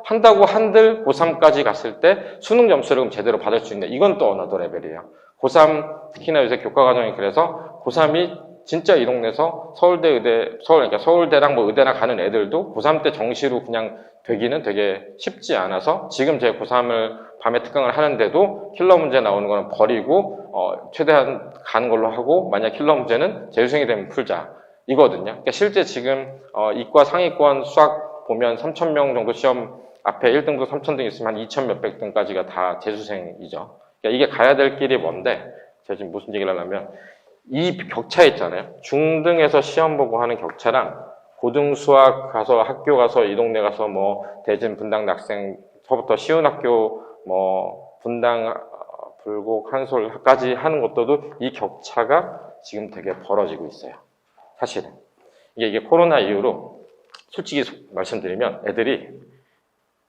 한다고 한들 고3까지 갔을 때 수능 점수를 그럼 제대로 받을 수 있는 이건 또 어나더 레벨이에요. 고3 특히나 요새 교과 과정이 그래서 고3이 진짜 이 동네에서 서울대 의대 그러니까 서울대랑 뭐 의대나 가는 애들도 고3 때 정시로 그냥 되기는 되게 쉽지 않아서 지금 제 고3을 밤에 특강을 하는데도 킬러 문제 나오는 거는 버리고 최대한 가는 걸로 하고 만약 킬러 문제는 재수생이 되면 풀자 이거든요. 그러니까 실제 지금 이과 상위권 수학 보면 3,000명 정도 시험 앞에 1등부터 3,000등 있으면 한 2,000 몇백 등까지가 다 재수생이죠. 그러니까 이게 가야 될 길이 뭔데 제가 지금 무슨 얘기를 하려면 이 격차 있잖아요. 중등에서 시험 보고 하는 격차랑 고등 수학 가서 학교 가서 이 동네 가서 뭐 대진 분당 낙생서부터 쉬운 학교 뭐 분당 불곡 한솔까지 하는 것도 이 격차가 지금 되게 벌어지고 있어요. 사실은 이게 코로나 이후로 솔직히 말씀드리면 애들이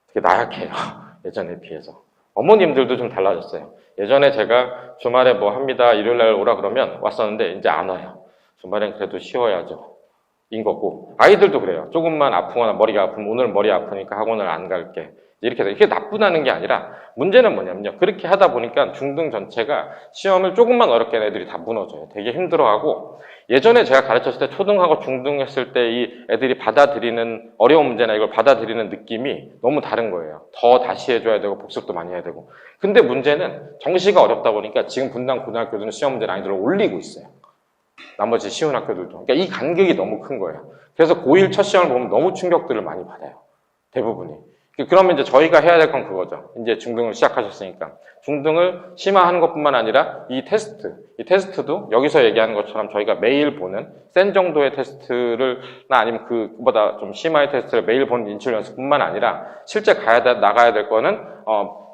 되게 나약해요. 예전에 비해서. 어머님들도 좀 달라졌어요. 예전에 제가 주말에 뭐 합니다. 일요일날 오라 그러면 왔었는데 이제 안 와요. 주말엔 그래도 쉬어야죠. 인 거고 아이들도 그래요. 조금만 아프거나 머리가 아프면 오늘 머리 아프니까 학원을 안 갈게. 이렇게 이게 나쁘다는 게 아니라 문제는 뭐냐면요. 그렇게 하다 보니까 중등 전체가 시험을 조금만 어렵게 하는 애들이 다 무너져요. 되게 힘들어하고 예전에 제가 가르쳤을 때 초등하고 중등 했을 때 이 애들이 받아들이는 어려운 문제나 이걸 받아들이는 느낌이 너무 다른 거예요. 더 다시 해줘야 되고 복습도 많이 해야 되고. 근데 문제는 정시가 어렵다 보니까 지금 분당 고등학교들은 시험 문제 난이도를 올리고 있어요. 나머지 쉬운 학교들도. 그러니까 이 간격이 너무 큰 거예요. 그래서 고1 첫 시험을 보면 너무 충격들을 많이 받아요. 대부분이. 그러면 이제 저희가 해야 될 건 그거죠. 이제 중등을 시작하셨으니까. 중등을 심화하는 것뿐만 아니라 이 테스트도 여기서 얘기하는 것처럼 저희가 매일 보는 센 정도의 테스트를 아니면 그보다 좀 심화의 테스트를 매일 보는 인출 연습뿐만 아니라 실제 나가야 될 거는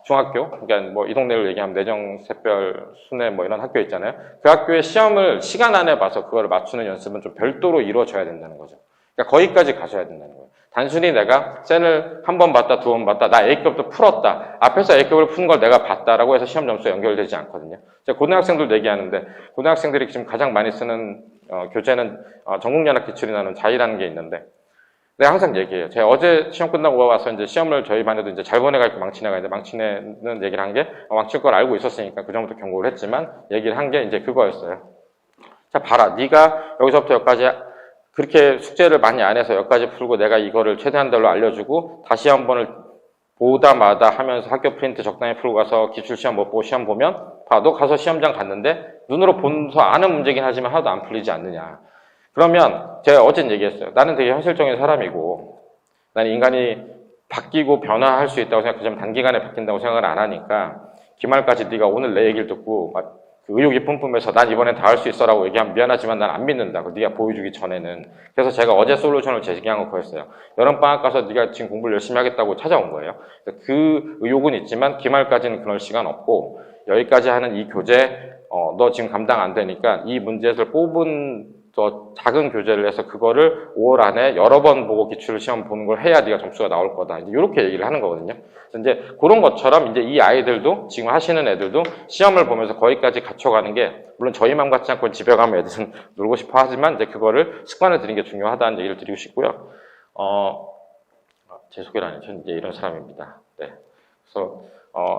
중학교, 그러니까 뭐 이 동네를 얘기하면 내정, 샛별, 순회 뭐 이런 학교 있잖아요. 그 학교의 시험을 시간 안에 봐서 그걸 맞추는 연습은 좀 별도로 이루어져야 된다는 거죠. 그러니까 거기까지 가셔야 된다는 거예요. 단순히 내가 셀을 한 번 봤다, 두 번 봤다, 나 A급도 풀었다. 앞에서 A급을 푸는 걸 내가 봤다라고 해서 시험 점수에 연결되지 않거든요. 제가 고등학생들도 얘기하는데 고등학생들이 지금 가장 많이 쓰는 교재는 전국연합 기출이 나는 자이라는 게 있는데 내가 항상 얘기해요. 제가 어제 시험 끝나고 와서 이제 시험을 저희 반에도 이제 잘 보내가지고 망치내가 있는데 망치내는 얘기를 한 게 망칠 걸 알고 있었으니까 그 전부터 경고를 했지만 얘기를 한 게 이제 그거였어요. 자, 봐라. 네가 여기서부터 여기까지 그렇게 숙제를 많이 안 해서 여기까지 풀고 내가 이거를 최대한 달로 알려주고 다시 한 번을 보다 마다 하면서 학교 프린트 적당히 풀고 가서 기출시험 못 보고 시험 보면 너 가서 시험장 갔는데 눈으로 본서 아는 문제긴 하지만 하나도 안 풀리지 않느냐. 그러면 제가 어제 얘기했어요. 나는 되게 현실적인 사람이고 나는 인간이 바뀌고 변화할 수 있다고 생각하지만 단기간에 바뀐다고 생각을 안 하니까 기말까지 네가 오늘 내 얘기를 듣고 막 그 의욕이 뿜뿜해서 난 이번엔 다 할 수 있어 라고 얘기하면 미안하지만 난 안 믿는다. 네가 보여주기 전에는. 그래서 제가 어제 솔루션을 제시한 거 그거였어요. 여름방학 가서 네가 지금 공부를 열심히 하겠다고 찾아온 거예요. 그 의욕은 있지만 기말까지는 그럴 시간 없고 여기까지 하는 이 교재 너 지금 감당 안 되니까 이 문제를 뽑은 더 작은 교재를 해서 그거를 5월 안에 여러 번 보고 기출 시험 보는 걸 해야 네가 점수가 나올 거다. 이제 이렇게 얘기를 하는 거거든요. 그래서 이제 그런 것처럼 이제 이 아이들도 지금 하시는 애들도 시험을 보면서 거기까지 갖춰가는 게 물론 저희 맘 같지 않고 집에 가면 애들은 놀고 싶어 하지만 이제 그거를 습관을 들이는 게 중요하다는 얘기를 드리고 싶고요. 제 소개를 안 해서 이제 이런 사람입니다. 네. 그래서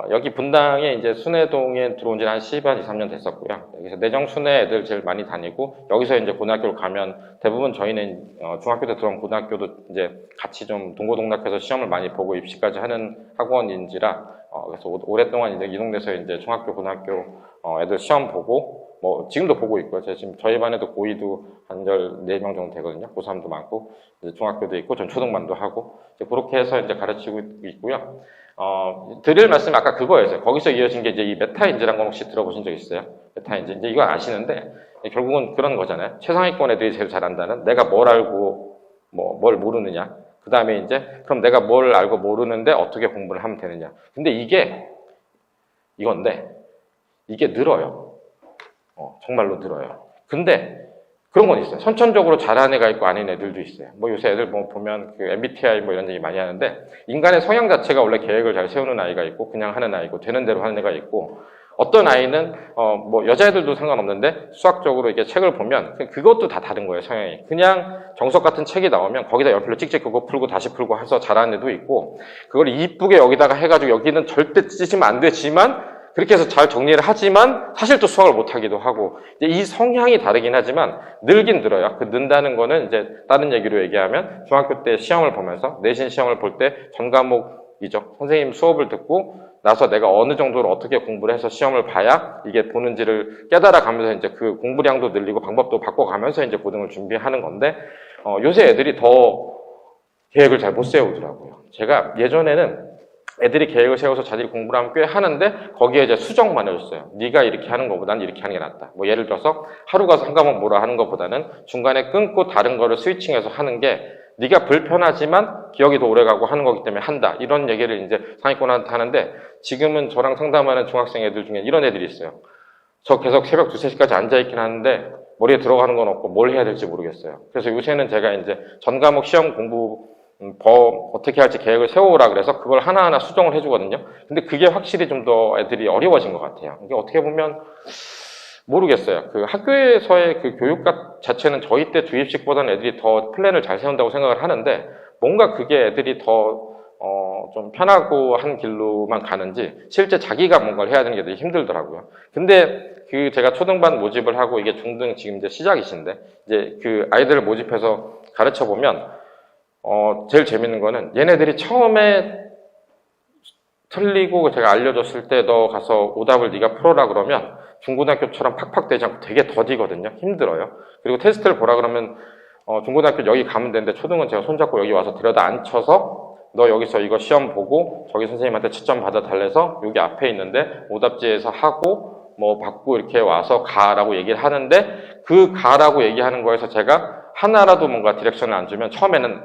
여기 분당에 이제 순회동에 들어온 지는 한 12한 2, 3년 됐었고요. 여기서 내정 순회 애들 제일 많이 다니고, 여기서 이제 고등학교를 가면 대부분 저희는 중학교 때 들어온 고등학교도 이제 같이 좀 동고동락해서 시험을 많이 보고 입시까지 하는 학원인지라, 그래서 오랫동안 이제 이 동네에서 이제 중학교, 고등학교 애들 시험 보고, 뭐 지금도 보고 있고요. 제가 지금 저희 반에도 고2도 한 14명 정도 되거든요. 고3도 많고, 이제 중학교도 있고, 전 초등반도 하고, 이제 그렇게 해서 이제 가르치고 있고요. 드릴 말씀이 아까 그거였어요. 거기서 이어진 게 이제 이 메타인지라는 거 혹시 들어보신 적 있어요? 메타인지. 이제 이거 아시는데, 결국은 그런 거잖아요. 최상위권 애들이 제일 잘한다는, 내가 뭘 알고, 뭘 모르느냐. 그 다음에 이제, 그럼 내가 뭘 알고 모르는데 어떻게 공부를 하면 되느냐. 근데 이건데, 이게 늘어요. 정말로 늘어요. 근데, 그런 건 있어요. 선천적으로 잘하는 애가 있고 아닌 애들도 있어요. 뭐 요새 애들 뭐 보면 그 MBTI 뭐 이런 얘기 많이 하는데 인간의 성향 자체가 원래 계획을 잘 세우는 아이가 있고 그냥 하는 아이고 되는 대로 하는 애가 있고 어떤 아이는 뭐 여자애들도 상관없는데 수학적으로 이게 책을 보면 그것도 다 다른 거예요, 성향이. 그냥 정석 같은 책이 나오면 거기다 연필로 찍찍 그거 풀고 다시 풀고 해서 잘하는 애도 있고 그걸 이쁘게 여기다가 해가지고 여기는 절대 찢으면 안 되지만 그렇게 해서 잘 정리를 하지만 사실 또 수학을 못하기도 하고 이 성향이 다르긴 하지만 늘긴 늘어요. 그 는다는 거는 이제 다른 얘기로 얘기하면 중학교 때 시험을 보면서 내신 시험을 볼 때 전 과목이죠. 선생님 수업을 듣고 나서 내가 어느 정도로 어떻게 공부를 해서 시험을 봐야 이게 보는지를 깨달아 가면서 이제 그 공부량도 늘리고 방법도 바꿔가면서 이제 고등을 준비하는 건데 요새 애들이 더 계획을 잘 못 세우더라고요. 제가 예전에는 애들이 계획을 세워서 자기들이 공부를 하면 꽤 하는데 거기에 이제 수정만 해줬어요. 네가 이렇게 하는 것보다는 이렇게 하는 게 낫다. 뭐 예를 들어서 하루 가서 한 과목 뭐라 하는 것보다는 중간에 끊고 다른 거를 스위칭해서 하는 게 네가 불편하지만 기억이 더 오래가고 하는 거기 때문에 한다. 이런 얘기를 이제 상위권한테 하는데 지금은 저랑 상담하는 중학생 애들 중에 이런 애들이 있어요. 저 계속 새벽 2, 3시까지 앉아있긴 하는데 머리에 들어가는 건 없고 뭘 해야 될지 모르겠어요. 그래서 요새는 제가 이제 전 과목 시험 공부 어떻게 할지 계획을 세워오라 그래서 그걸 하나하나 수정을 해주거든요. 근데 그게 확실히 좀 더 애들이 어려워진 것 같아요. 이게 어떻게 보면 모르겠어요. 그 학교에서의 그 교육 자체는 저희 때 주입식보다는 애들이 더 플랜을 잘 세운다고 생각을 하는데 뭔가 그게 애들이 더 좀 편하고 한 길로만 가는지 실제 자기가 뭔가를 해야 되는 게 되게 힘들더라고요. 근데 그 제가 초등반 모집을 하고 이게 중등 지금 이제 시작이신데 이제 그 아이들을 모집해서 가르쳐 보면 제일 재밌는 거는 얘네들이 처음에 틀리고 제가 알려줬을 때 너 가서 오답을 네가 풀어라 그러면 중고등학교처럼 팍팍 되지 않고 되게 더디거든요. 힘들어요. 그리고 테스트를 보라 그러면 중고등학교 여기 가면 되는데 초등은 제가 손잡고 여기 와서 들여다 앉혀서 너 여기서 이거 시험 보고 저기 선생님한테 채점 받아 달래서 여기 앞에 있는데 오답지에서 하고 뭐 받고 이렇게 와서 가라고 얘기를 하는데 그 가라고 얘기하는 거에서 제가 하나라도 뭔가 디렉션을 안 주면 처음에는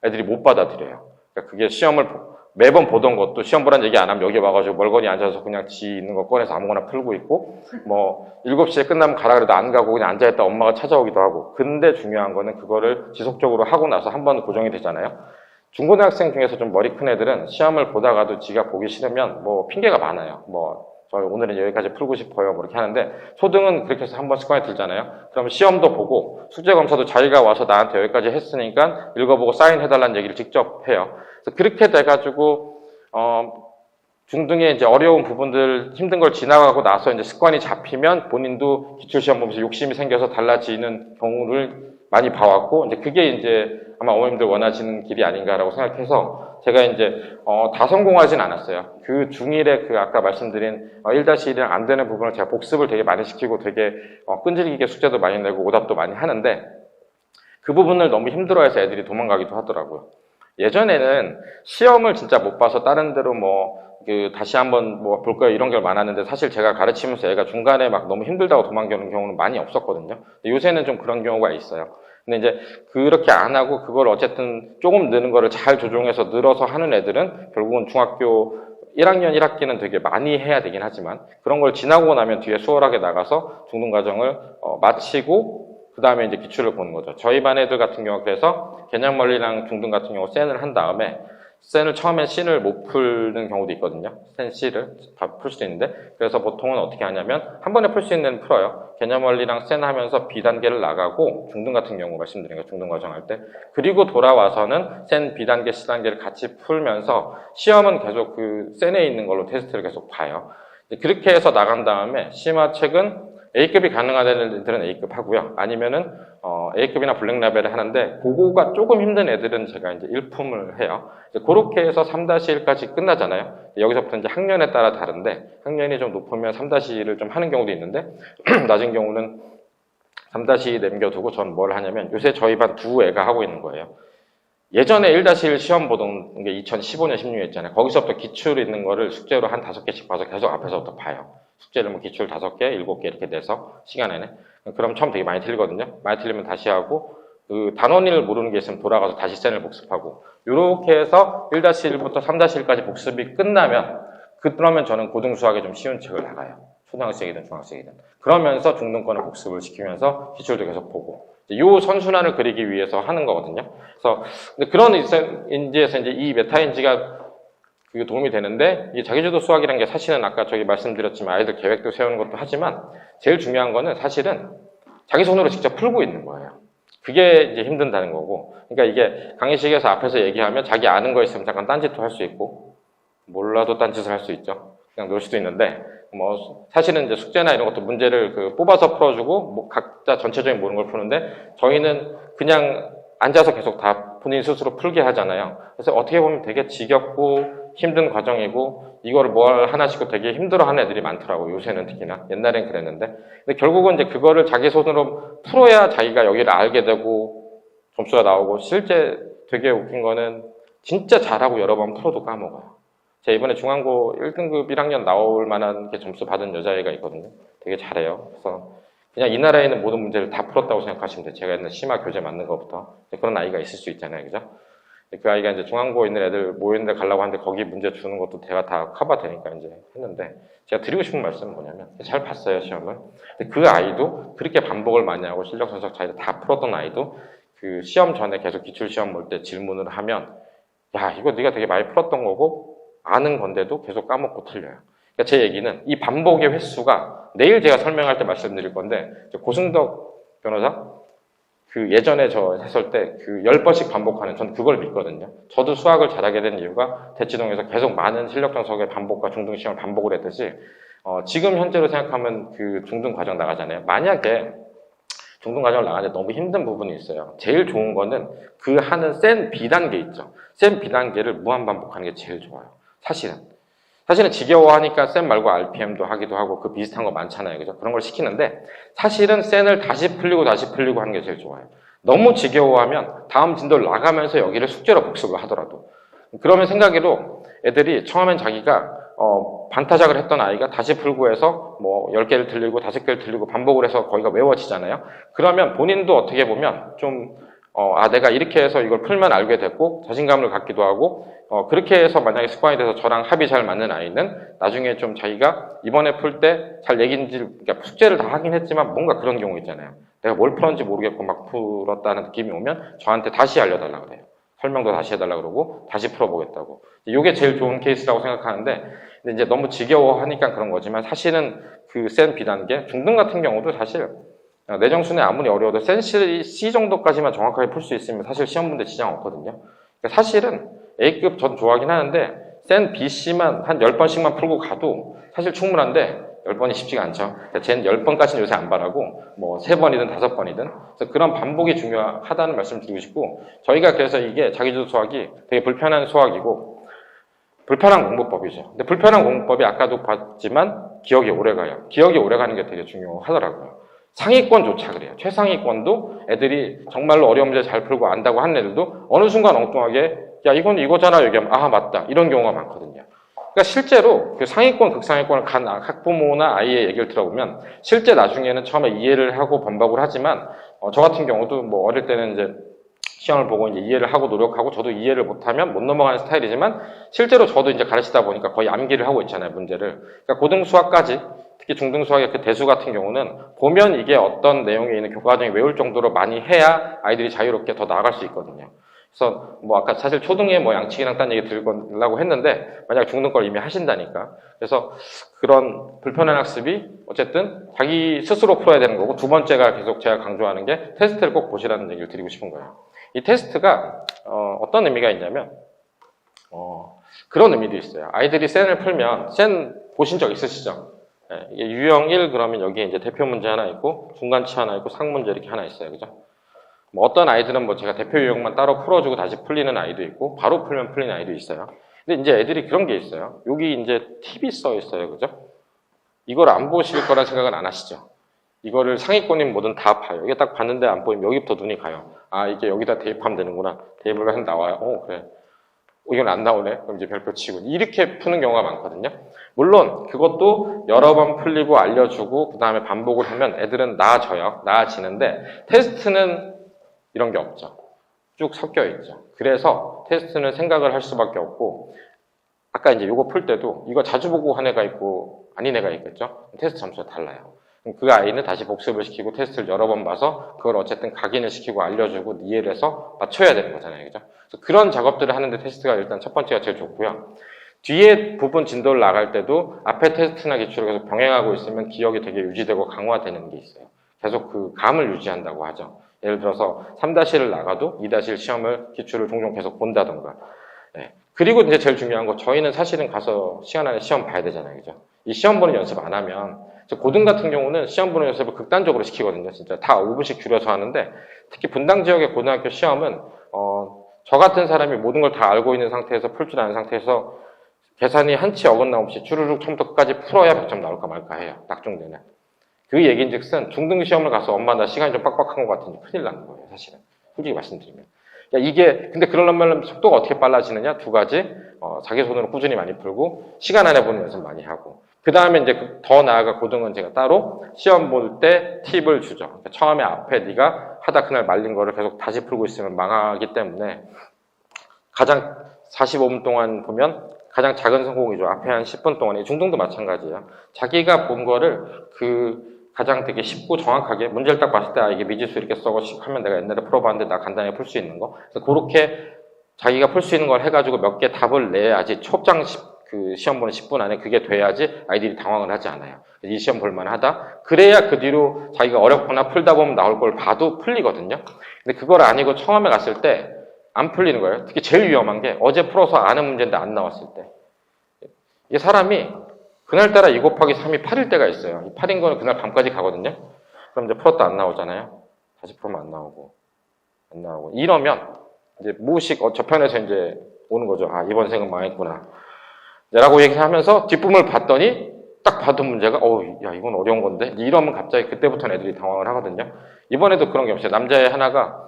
애들이 못 받아들여요. 그러니까 그게 시험을 매번 보던 것도 시험 보란 얘기 안 하면 여기 와가지고 멀거니 앉아서 그냥 지 있는 거 꺼내서 아무거나 풀고 있고 뭐 7시에 끝나면 가라 그래도 안 가고 그냥 앉아있다 엄마가 찾아오기도 하고 근데 중요한 거는 그거를 지속적으로 하고 나서 한 번 고정이 되잖아요. 중고등학생 중에서 좀 머리 큰 애들은 시험을 보다가도 지가 보기 싫으면 뭐 핑계가 많아요. 뭐 저 오늘은 여기까지 풀고 싶어요 뭐 이렇게 하는데 초등은 그렇게 해서 한 번 습관이 들잖아요. 그럼 시험도 보고 숙제검사도 자기가 와서 나한테 여기까지 했으니까 읽어보고 사인해달라는 얘기를 직접 해요. 그래서 그렇게 돼가지고 중등의 이제 어려운 부분들, 힘든 걸 지나가고 나서 이제 습관이 잡히면 본인도 기출시험 보면서 욕심이 생겨서 달라지는 경우를 많이 봐왔고, 이제 그게 이제 아마 어머님들 원하시는 길이 아닌가라고 생각해서 제가 이제 다 성공하진 않았어요. 그 중1에 그 아까 말씀드린 1-1이랑 안 되는 부분을 제가 복습을 되게 많이 시키고 되게 끈질기게 숙제도 많이 내고 오답도 많이 하는데, 그 부분을 너무 힘들어해서 애들이 도망가기도 하더라고요. 예전에는 시험을 진짜 못 봐서 다른 데로 다시 한번 볼 거야 이런 게 많았는데, 사실 제가 가르치면서 애가 중간에 막 너무 힘들다고 도망가는 경우는 많이 없었거든요. 근데 요새는 좀 그런 경우가 있어요. 근데 이제 그렇게 안 하고 그걸 어쨌든 조금 느는 거를 잘 조정해서 늘어서 하는 애들은 결국은 중학교 1학년 1학기는 되게 많이 해야 되긴 하지만, 그런 걸 지나고 나면 뒤에 수월하게 나가서 중등 과정을 마치고 그 다음에 이제 기출을 보는 거죠. 저희 반 애들 같은 경우 그래서 개념원리랑 중등 같은 경우 센을 한 다음에, 센을 처음에 C를 못 풀는 경우도 있거든요. 센 C를 다 풀 수 있는데, 그래서 보통은 어떻게 하냐면 한 번에 풀 수 있는 데는 풀어요. 개념원리랑 센 하면서 B단계를 나가고, 중등 같은 경우 말씀드린 거 중등 과정 할 때, 그리고 돌아와서는 센 B단계, C단계를 같이 풀면서 시험은 계속 그 센에 있는 걸로 테스트를 계속 봐요. 그렇게 해서 나간 다음에 심화책은 A급이 가능한 애들은 A급 하고요. 아니면은 A급이나 블랙 라벨을 하는데, 그거가 조금 힘든 애들은 제가 이제 1품을 해요. 이제 그렇게 해서 3-1까지 끝나잖아요. 여기서부터 이제 학년에 따라 다른데, 학년이 좀 높으면 3-1을 좀 하는 경우도 있는데, 낮은 경우는 3-2 남겨두고 전 뭘 하냐면, 요새 저희 반 두 애가 하고 있는 거예요. 예전에 1-1 시험 보던 게 2015년, 16년 있잖아요. 거기서부터 기출 있는 거를 숙제로 한 5개씩 봐서 계속 앞에서부터 봐요. 숙제를 뭐 기출 5개, 7개 이렇게 내서 시간 내내. 그럼 처음 되게 많이 틀리거든요. 많이 틀리면 다시 하고, 그 단원을 모르는 게 있으면 돌아가서 다시 센을 복습하고, 요렇게 해서 1-1부터 3-1까지 복습이 끝나면, 그러면 저는 고등수학에 좀 쉬운 책을 나가요. 초등학생이든 중학생이든. 그러면서 중등권을 복습을 시키면서 기출도 계속 보고, 요 선순환을 그리기 위해서 하는 거거든요. 그래서 근데 그런 인지에서 이제 이 메타인지가 그게 도움이 되는데, 이 자기주도 수학이라는 게 사실은 아까 저기 말씀드렸지만 아이들 계획도 세우는 것도 하지만, 제일 중요한 거는 사실은 자기 손으로 직접 풀고 있는 거예요. 그게 이제 힘든다는 거고. 그러니까 이게 강의식에서 앞에서 얘기하면 자기 아는 거 있으면 잠깐 딴짓도 할 수 있고, 몰라도 딴짓을 할 수 있죠. 그냥 놀 수도 있는데, 사실은 이제 숙제나 이런 것도 문제를 뽑아서 풀어주고, 각자 전체적인 모르는 걸 푸는데, 저희는 그냥 앉아서 계속 다 본인 스스로 풀게 하잖아요. 그래서 어떻게 보면 되게 지겹고 힘든 과정이고, 이거를 뭘 하나씩 되게 힘들어하는 애들이 많더라고요. 요새는 특히나. 옛날엔 그랬는데. 근데 결국은 이제 그거를 자기 손으로 풀어야 자기가 여기를 알게 되고 점수가 나오고, 실제 되게 웃긴 거는 진짜 잘하고 여러 번 풀어도 까먹어요. 제가 이번에 중앙고 1등급 1학년 나올 만한 게 점수 받은 여자애가 있거든요. 되게 잘해요. 그래서 그냥 이 나라에 있는 모든 문제를 다 풀었다고 생각하시면 돼요. 제가 옛날 심화 교재 맞는 것부터. 그런 아이가 있을 수 있잖아요. 그죠? 그 아이가 이제 중앙고에 있는 애들 모이는 데 가려고 하는데, 거기 문제 주는 것도 제가 다 커버 되니까 이제 했는데, 제가 드리고 싶은 말씀은 뭐냐면, 잘 봤어요, 시험을. 근데 그 아이도 그렇게 반복을 많이 하고 실력 분석 자기를 다 풀었던 아이도 그 시험 전에 계속 기출 시험 볼 때 질문을 하면, 야, 이거 네가 되게 많이 풀었던 거고 아는 건데도 계속 까먹고 틀려요. 그러니까 제 얘기는 이 반복의 횟수가, 내일 제가 설명할 때 말씀드릴 건데, 고승덕 변호사 그 예전에 저 했을 때 그 10번씩 반복하는, 전 그걸 믿거든요. 저도 수학을 잘하게 된 이유가 대치동에서 계속 많은 실력 분석의 반복과 중등 시험을 반복을 했듯이, 지금 현재로 생각하면 그 중등 과정 나가잖아요. 만약에 중등 과정을 나가는데 너무 힘든 부분이 있어요. 제일 좋은 거는 그 하는 센 B단계 있죠. 센 B단계를 무한 반복하는 게 제일 좋아요. 사실은 지겨워하니까 센 말고 RPM도 하기도 하고 그 비슷한 거 많잖아요. 그죠? 그런 걸 시키는데, 사실은 센을 다시 풀리고 하는 게 제일 좋아요. 너무 지겨워하면 다음 진도를 나가면서 여기를 숙제로 복습을 하더라도. 그러면 생각해도 애들이 처음엔 자기가 반타작을 했던 아이가 다시 풀고 해서 10개를 틀리고 5개를 틀리고 반복을 해서 거기가 외워지잖아요. 그러면 본인도 어떻게 보면 좀 내가 이렇게 해서 이걸 풀면 알게 됐고 자신감을 갖기도 하고, 그렇게 해서 만약에 습관이 돼서 저랑 합이 잘 맞는 아이는 나중에 좀 자기가 이번에 풀 때 잘 그러니까 숙제를 다 하긴 했지만 뭔가 그런 경우 있잖아요. 내가 뭘 풀었는지 모르겠고 막 풀었다는 느낌이 오면 저한테 다시 알려달라고 그래요. 설명도 다시 해달라고 그러고 다시 풀어보겠다고. 이게 제일 좋은 케이스라고 생각하는데, 근데 이제 너무 지겨워하니까 그런 거지만, 사실은 그 센 B단계, 중등 같은 경우도 사실 내정순에 아무리 어려워도 센 C 정도까지만 정확하게 풀 수 있으면 사실 시험 문제 지장 없거든요. 그러니까 사실은 A급 전 좋아하긴 하는데, 센 BC만 한 10번씩만 풀고 가도 사실 충분한데 10번이 쉽지가 않죠. 쟤는 10번까지는 요새 안 바라고 뭐 3번이든 5번이든 그래서 그런 반복이 중요하다는 말씀을 드리고 싶고 저희가 그래서 이게 자기주도 수학이 되게 불편한 수학이고 불편한 공부법이죠. 근데 불편한 공부법이 아까도 봤지만 기억이 오래가요. 기억이 오래가는 게 되게 중요하더라고요. 상위권조차 그래요. 최상위권도 애들이 정말로 어려운 문제 잘 풀고 안다고 하는 애들도 어느 순간 엉뚱하게 야 이건 이거잖아 얘기하면 아 맞다 이런 경우가 많거든요. 그러니까 실제로 그 상위권 극상위권을 간 학부모나 아이의 얘기를 들어보면 실제 나중에는 처음에 이해를 하고 반박을 하지만 저 같은 경우도 뭐 어릴 때는 이제 시험을 보고 이제 이해를 하고 노력하고 저도 이해를 못하면 못 넘어가는 스타일이지만 실제로 저도 이제 가르치다 보니까 거의 암기를 하고 있잖아요 문제를. 그러니까 고등 수학까지 특히 중등 수학의 그 대수 같은 경우는 보면 이게 어떤 내용이 있는 교과정에 외울 정도로 많이 해야 아이들이 자유롭게 더 나아갈 수 있거든요. 그래서 뭐 아까 사실 초등에 뭐 양측이랑 딴 얘기 들으려고 했는데 만약 중등 걸 이미 하신다니까. 그래서 그런 불편한 학습이 어쨌든 자기 스스로 풀어야 되는 거고 두 번째가 계속 제가 강조하는 게 테스트를 꼭 보시라는 얘기를 드리고 싶은 거예요. 이 테스트가 어떤 의미가 있냐면 그런 의미도 있어요. 아이들이 센을 풀면 센 보신 적 있으시죠? 예, 이게 유형 1 그러면 여기에 이제 대표 문제 하나 있고 중간치 하나 있고 상문제 이렇게 하나 있어요. 그죠? 뭐 어떤 아이들은 뭐 제가 대표 유형만 따로 풀어주고 다시 풀리는 아이도 있고 바로 풀면 풀리는 아이도 있어요. 근데 이제 애들이 그런 게 있어요. 여기 이제 팁이 써 있어요. 그죠? 이걸 안 보실 거란 생각은 안 하시죠? 이거를 상위권인 뭐든 다 봐요. 이게 딱 봤는데 안 보이면 여기부터 눈이 가요. 아 이게 여기다 대입하면 되는구나. 대입을 해서 나와요. 그래. 이건 안 나오네. 그럼 이제 별표 치고 이렇게 푸는 경우가 많거든요. 물론 그것도 여러 번 풀리고 알려주고 그 다음에 반복을 하면 애들은 나아져요. 나아지는데 테스트는 이런 게 없죠. 쭉 섞여 있죠. 그래서 테스트는 생각을 할 수밖에 없고 아까 이제 이거 풀 때도 이거 자주 보고 한 애가 있고 아닌 애가 있겠죠. 테스트 점수가 달라요. 그 아이는 다시 복습을 시키고 테스트를 여러 번 봐서 그걸 어쨌든 각인을 시키고 알려주고 이해를 해서 맞춰야 되는 거잖아요. 그죠? 그래서 그런 작업들을 하는데 테스트가 일단 첫 번째가 제일 좋고요. 뒤에 부분 진도를 나갈 때도 앞에 테스트나 기출을 계속 병행하고 있으면 기억이 되게 유지되고 강화되는 게 있어요. 계속 그 감을 유지한다고 하죠. 예를 들어서 3-1을 나가도 2-1 시험을 기출을 종종 계속 본다던가. 네. 그리고 이제 제일 중요한 거 저희는 사실은 가서 시간 안에 시험 봐야 되잖아요. 그죠? 이 시험 보는 연습 안 하면 고등 같은 경우는 시험 보는 연습을 극단적으로 시키거든요. 진짜 다 5분씩 줄여서 하는데 특히 분당 지역의 고등학교 시험은 저 같은 사람이 모든 걸 다 알고 있는 상태에서 풀 줄 아는 상태에서 계산이 한치 어긋남 없이 주르륵 처음부터 끝까지 풀어야 100점 나올까 말까 해요. 낙종되는. 그 얘기인즉슨 중등 시험을 가서 엄마 나 시간이 좀 빡빡한 것 같으니 큰일 나는 거예요. 사실은. 솔직히 말씀드리면. 이게 근데 그러려면 속도가 어떻게 빨라지느냐? 두 가지. 자기 손으로 꾸준히 많이 풀고 시간 안에 보는 연습 많이 하고 그 다음에 이제 더 나아가 고등은 제가 따로 시험 볼 때 팁을 주죠. 그러니까 처음에 앞에 네가 하다 그날 말린 거를 계속 다시 풀고 있으면 망하기 때문에 가장 45분 동안 보면 가장 작은 성공이죠. 앞에 한 10분 동안에 중등도 마찬가지예요. 자기가 본 거를 가장 되게 쉽고 정확하게 문제를 딱 봤을 때 이게 미지수 이렇게 써고 하면 내가 옛날에 풀어봤는데 나 간단히 풀 수 있는 거. 그래서 그렇게 자기가 풀 수 있는 걸 해가지고 몇 개 답을 내야지 초장 시험 보는 10분 안에 그게 돼야지 아이들이 당황을 하지 않아요. 이 시험 볼만하다. 그래야 그 뒤로 자기가 어렵거나 풀다 보면 나올 걸 봐도 풀리거든요. 근데 그걸 아니고 처음에 갔을 때 안 풀리는 거예요. 특히 제일 위험한 게 어제 풀어서 아는 문제인데 안 나왔을 때. 이게 사람이 그날따라 2 곱하기 3이 8일 때가 있어요. 8인 거는 그날 밤까지 가거든요. 그럼 이제 풀었다 안 나오잖아요. 다시 풀면 안 나오고. 이러면 이제 무의식 저편에서 이제 오는 거죠. 아, 이번 생은 망했구나. 라고 얘기하면서 뒷부분을 봤더니 딱 봐둔 문제가 야 이건 어려운 건데 이러면 갑자기 그때부터는 애들이 당황을 하거든요. 이번에도 그런 게 없어요. 남자애 하나가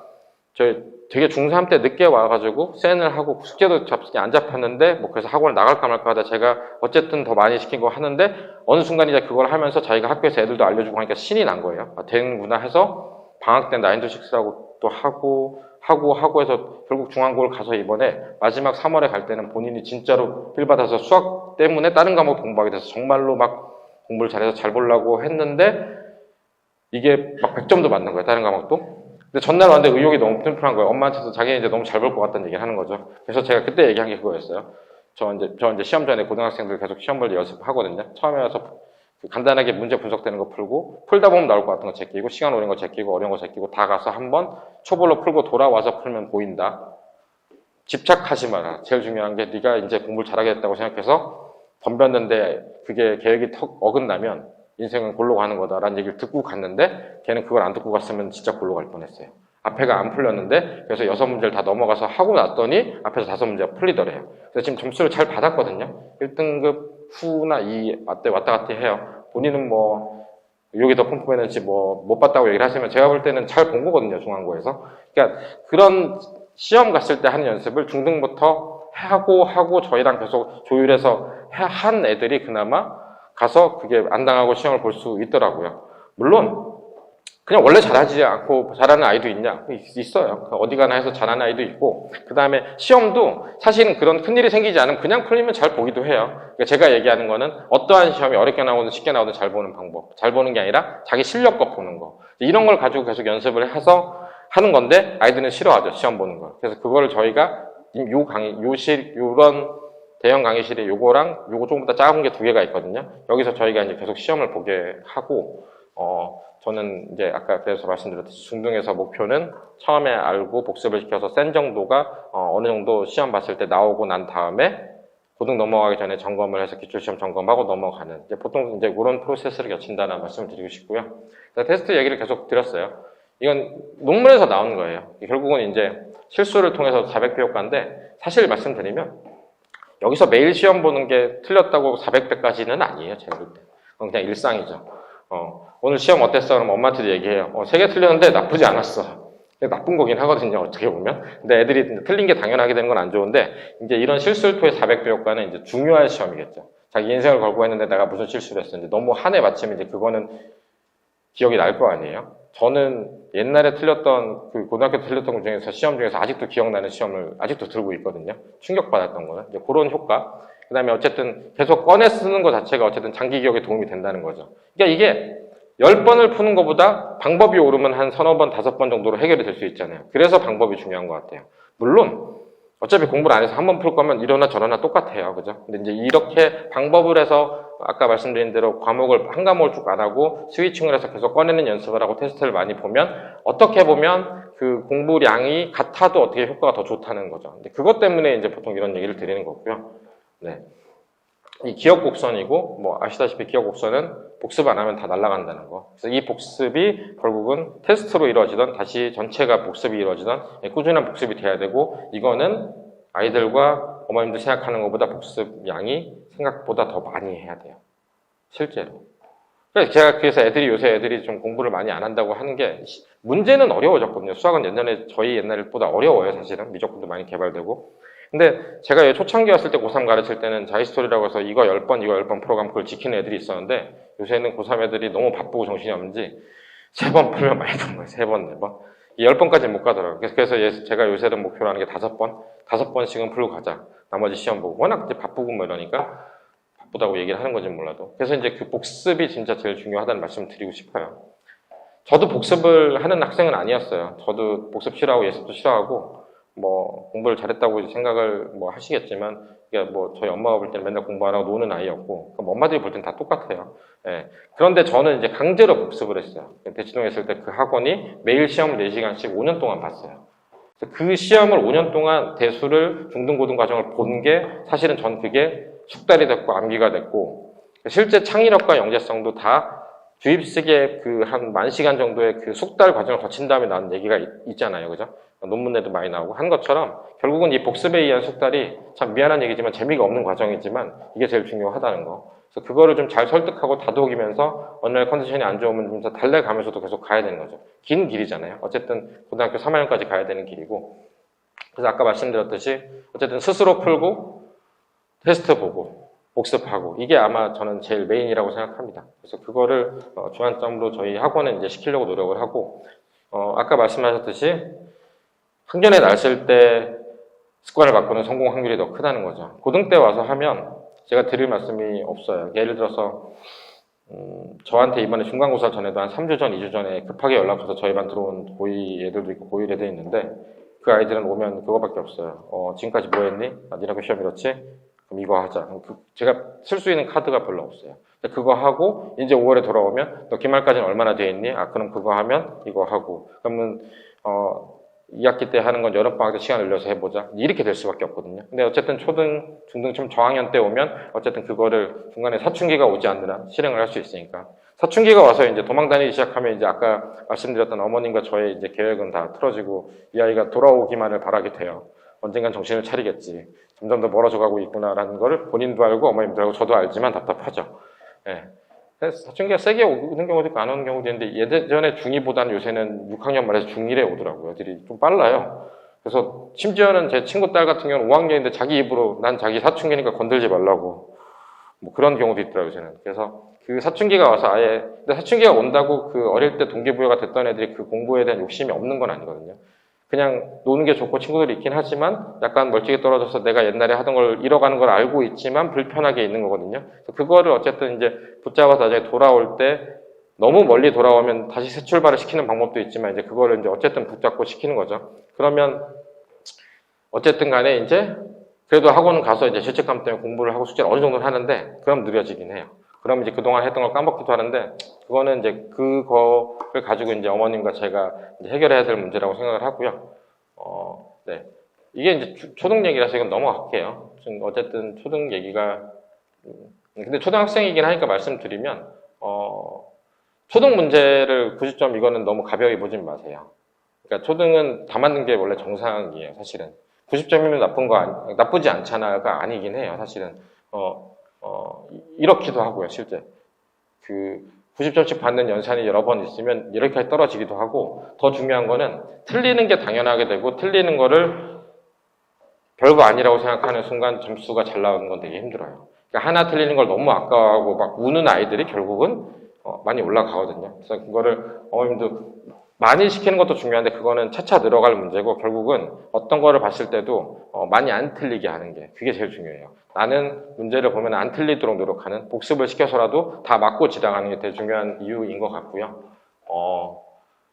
되게 중3 때 늦게 와가지고 센을 하고 숙제도 안 잡혔는데 뭐 그래서 학원을 나갈까 말까 하다 제가 어쨌든 더 많이 시킨 거 하는데 어느 순간 이제 그걸 하면서 자기가 학교에서 애들도 알려주고 하니까 신이 난 거예요. 되는구나 해서 방학 때 9to6라고 또 하고 해서 결국 중앙고를 가서 이번에 마지막 3월에 갈 때는 본인이 진짜로 필 받아서 수학 때문에 다른 과목 공부하게 돼서 정말로 막 공부를 잘해서 잘 보려고 했는데 이게 막 100점도 맞는 거예요. 다른 과목도. 근데 전날 왔는데 의욕이 너무 튼튼한 거예요. 엄마한테도 자기는 이제 너무 잘 볼 것 같다는 얘기를 하는 거죠. 그래서 제가 그때 얘기한 게 그거였어요. 저 이제 시험 전에 고등학생들 계속 시험 볼 때 연습하거든요. 처음에 와서 간단하게 문제 분석되는 거 풀고 풀다 보면 나올 것 같은 거 제끼고 시간 오는 거 제끼고 어려운 거 제끼고 다 가서 한번 초벌로 풀고 돌아와서 풀면 보인다. 집착하지 마라. 제일 중요한 게 네가 이제 공부를 잘하겠다고 생각해서 덤볐는데 그게 계획이 턱 어긋나면 인생은 골로 가는 거다라는 얘기를 듣고 갔는데 걔는 그걸 안 듣고 갔으면 진짜 골로 갈 뻔했어요. 앞에가 안 풀렸는데 그래서 6문제를 다 넘어가서 하고 났더니 앞에서 5문제가 풀리더래요. 그래서 지금 점수를 잘 받았거든요. 1등급 후나 2 왔다 갔다 해요. 본인은 뭐 여기 더 컴프했는지 뭐 못 봤다고 얘기를 하시면 제가 볼 때는 잘 본 거거든요. 중앙고에서. 그러니까 그런 시험 갔을 때 하는 연습을 중등부터 하고 저희랑 계속 조율해서 한 애들이 그나마 가서 그게 안 당하고 시험을 볼 수 있더라고요. 물론 그냥 원래 잘하지 않고 잘하는 아이도 있냐? 있어요. 어디 가나 해서 잘하는 아이도 있고 그 다음에 시험도 사실은 그런 큰일이 생기지 않으면 그냥 풀리면 잘 보기도 해요. 그러니까 제가 얘기하는 거는 어떠한 시험이 어렵게 나오든 쉽게 나오든 잘 보는 방법. 잘 보는 게 아니라 자기 실력껏 보는 거. 이런 걸 가지고 계속 연습을 해서 하는 건데 아이들은 싫어하죠. 시험 보는 걸. 그래서 그거를 저희가 요런 대형 강의실에 요거랑 요거 조금 더 작은 게 2개가 있거든요. 여기서 저희가 이제 계속 시험을 보게 하고 저는 이제 아까 그래서 말씀드렸듯이 중등에서 목표는 처음에 알고 복습을 시켜서 센 정도가 어느 정도 시험 봤을 때 나오고 난 다음에 고등 넘어가기 전에 점검을 해서 기출시험 점검하고 넘어가는 이제 보통 이제 그런 프로세스를 거친다는 말씀을 드리고 싶고요. 테스트 얘기를 계속 드렸어요. 이건 논문에서 나온 거예요. 결국은 이제 실수를 통해서 400배 효과인데 사실 말씀드리면 여기서 매일 시험 보는 게 틀렸다고 400배까지는 아니에요. 제가 볼 때. 그건 그냥 일상이죠. 오늘 시험 어땠어? 그럼 엄마한테도 얘기해요. 3개 틀렸는데 나쁘지 않았어. 나쁜 거긴 하거든요. 어떻게 보면. 근데 애들이 틀린 게 당연하게 되는 건 안 좋은데 이제 이런 실수를 통해 400배 효과는 이제 중요한 시험이겠죠. 자기 인생을 걸고 했는데 내가 무슨 실수를 했어. 이제 너무 한 해 맞추면 이제 그거는 기억이 날 거 아니에요. 저는 옛날에 틀렸던 그 고등학교 때 틀렸던 것 중에서 시험 중에서 아직도 기억나는 시험을 아직도 들고 있거든요. 충격받았던 거는 이제 그런 효과. 그 다음에 어쨌든 계속 꺼내 쓰는 것 자체가 어쨌든 장기 기억에 도움이 된다는 거죠. 그러니까 이게 10번을 푸는 것보다 방법이 오르면 한 3-4번, 5번 정도로 해결이 될 수 있잖아요. 그래서 방법이 중요한 것 같아요. 물론 어차피 공부를 안 해서 한 번 풀 거면 이러나 저러나 똑같아요. 그죠? 근데 이제 이렇게 방법을 해서 아까 말씀드린 대로 과목을 한 과목을 쭉 안 하고 스위칭을 해서 계속 꺼내는 연습을 하고 테스트를 많이 보면 어떻게 보면 그 공부량이 같아도 어떻게 효과가 더 좋다는 거죠. 근데 그것 때문에 이제 보통 이런 얘기를 드리는 거고요. 네. 이 기억 곡선이고 뭐 아시다시피 기억 곡선은 복습 안 하면 다 날아간다는 거. 그래서 이 복습이 결국은 테스트로 이루어지던 다시 전체가 복습이 이루어지던 꾸준한 복습이 돼야 되고 이거는 아이들과 어머님들 생각하는 것보다 복습 양이 생각보다 더 많이 해야 돼요. 실제로. 제가 그래서 요새 애들이 좀 공부를 많이 안 한다고 하는 게 문제는 어려워졌거든요. 수학은 옛날에 저희 옛날보다 어려워요. 사실은 미적분도 많이 개발되고. 근데 제가 초창기 왔을 때 고3 가르칠 때는 자이스토리라고 해서 이거 10번 풀어가면 그걸 지키는 애들이 있었는데 요새는 고3 애들이 너무 바쁘고 정신이 없는지 3번 풀면 많이 푸는 거예요. 3번, 4번. 10번까지 못 가더라고요. 그래서 제가 요새는 목표로 하는 게 5번씩은 풀고 가자. 나머지 시험 보고. 워낙 이제 바쁘고 뭐 이러니까 바쁘다고 얘기를 하는 건지 몰라도. 그래서 이제 그 복습이 진짜 제일 중요하다는 말씀을 드리고 싶어요. 저도 복습을 하는 학생은 아니었어요. 저도 복습 싫어하고 예습도 싫어하고 뭐 공부를 잘했다고 생각을 뭐 하시겠지만 이게 뭐 저희 엄마가 볼 때는 맨날 공부 안 하고 노는 아이였고 엄마들이 볼 때는 다 똑같아요. 예. 그런데 저는 이제 강제로 복습을 했어요. 대치동에 있을 때 그 학원이 매일 시험을 4시간씩 5년 동안 봤어요. 그 시험을 5년 동안 대수를 중등고등 과정을 본 게 사실은 전 그게 숙달이 됐고 암기가 됐고 실제 창의력과 영재성도 다 주입식의 그 한 10,000시간 정도의 그 숙달 과정을 거친 다음에 나온 얘기가 있잖아요. 그죠? 논문에도 많이 나오고 한 것처럼 결국은 이 복습에 의한 숙달이 참 미안한 얘기지만 재미가 없는 과정이지만 이게 제일 중요하다는 거. 그래서 그거를 좀 잘 설득하고 다독이면서 어느 날 컨디션이 안 좋으면 좀 달래가면서도 계속 가야 되는 거죠. 긴 길이잖아요. 어쨌든 고등학교 3학년까지 가야 되는 길이고. 그래서 아까 말씀드렸듯이 어쨌든 스스로 풀고 테스트 보고 복습하고 이게 아마 저는 제일 메인이라고 생각합니다. 그래서 그거를 주안점으로 저희 학원에 이제 시키려고 노력을 하고 아까 말씀하셨듯이 학년에 났을 때 습관을 바꾸는 성공 확률이 더 크다는 거죠. 고등 때 와서 하면 제가 드릴 말씀이 없어요. 예를 들어서 저한테 이번에 중간고사 전에도 한 3주 전, 2주 전에 급하게 연락 와서 저희 반 들어온 고2 애들도 있고 고1 애들 있는데 그 아이들은 오면 그거밖에 없어요. 지금까지 뭐 했니? 니네가 시험 이렇지? 그럼 이거 하자. 제가 쓸 수 있는 카드가 별로 없어요. 그거 하고 이제 5월에 돌아오면 너 기말까지는 얼마나 돼 있니? 그럼 그거 하면 이거 하고 그러면 2학기 때 하는 건 여름방학 때 시간 늘려서 해보자. 이렇게 될 수밖에 없거든요. 근데 어쨌든 초등, 중등쯤 저학년 때 오면 어쨌든 그거를 중간에 사춘기가 오지 않느라 실행을 할 수 있으니까. 사춘기가 와서 이제 도망 다니기 시작하면 이제 아까 말씀드렸던 어머님과 저의 이제 계획은 다 틀어지고 이 아이가 돌아오기만을 바라게 돼요. 언젠간 정신을 차리겠지. 점점 더 멀어져 가고 있구나라는 거를 본인도 알고 어머님도 알고 저도 알지만 답답하죠. 예. 그래서 사춘기가 세게 오는 경우도 있고 안 오는 경우도 있는데 예전에 중2보다는 요새는 6학년 말에서 중1에 오더라고요. 애들이 좀 빨라요. 그래서 심지어는 제 친구 딸 같은 경우는 5학년인데 자기 입으로 난 자기 사춘기니까 건들지 말라고 뭐 그런 경우도 있더라고요. 요새는. 그래서 그 사춘기가 와서 아예 근데 사춘기가 온다고 그 어릴 때 동기부여가 됐던 애들이 그 공부에 대한 욕심이 없는 건 아니거든요. 그냥 노는 게 좋고 친구들이 있긴 하지만 약간 멀찍이 떨어져서 내가 옛날에 하던 걸 잃어가는 걸 알고 있지만 불편하게 있는 거거든요. 그래서 그거를 어쨌든 이제 붙잡아서 나중에 돌아올 때 너무 멀리 돌아오면 다시 새 출발을 시키는 방법도 있지만 이제 그거를 이제 어쨌든 붙잡고 시키는 거죠. 그러면 어쨌든 간에 이제 그래도 학원 가서 이제 죄책감 때문에 공부를 하고 숙제를 어느 정도는 하는데 그럼 느려지긴 해요. 그럼 이제 그동안 했던 걸 까먹기도 하는데 그거는 이제 그거를 가지고 이제 어머님과 제가 이제 해결해야 될 문제라고 생각을 하고요. 네. 이게 이제 초등 얘기라서 이건 넘어갈게요. 어쨌든 초등 얘기가 근데 초등학생이긴 하니까 말씀드리면 초등 문제를 90점 이거는 너무 가벼이 보지 마세요. 그러니까 초등은 다 맞는 게 원래 정상이에요, 사실은. 90점이면 나쁘지 않잖아가 아니긴 해요, 사실은. 이렇기도 하고요, 실제. 그 90점씩 받는 연산이 여러 번 있으면 이렇게 떨어지기도 하고, 더 중요한 거는 틀리는 게 당연하게 되고, 틀리는 거를 별거 아니라고 생각하는 순간 점수가 잘 나오는 건 되게 힘들어요. 그러니까 하나 틀리는 걸 너무 아까워하고 막 우는 아이들이 결국은 많이 올라가거든요. 그래서 그거를 어머님도 많이 시키는 것도 중요한데 그거는 차차 늘어갈 문제고 결국은 어떤 거를 봤을 때도 많이 안 틀리게 하는 게 그게 제일 중요해요. 나는 문제를 보면 안 틀리도록 노력하는 복습을 시켜서라도 다 맞고 지나가는 게 되게 중요한 이유인 것 같고요.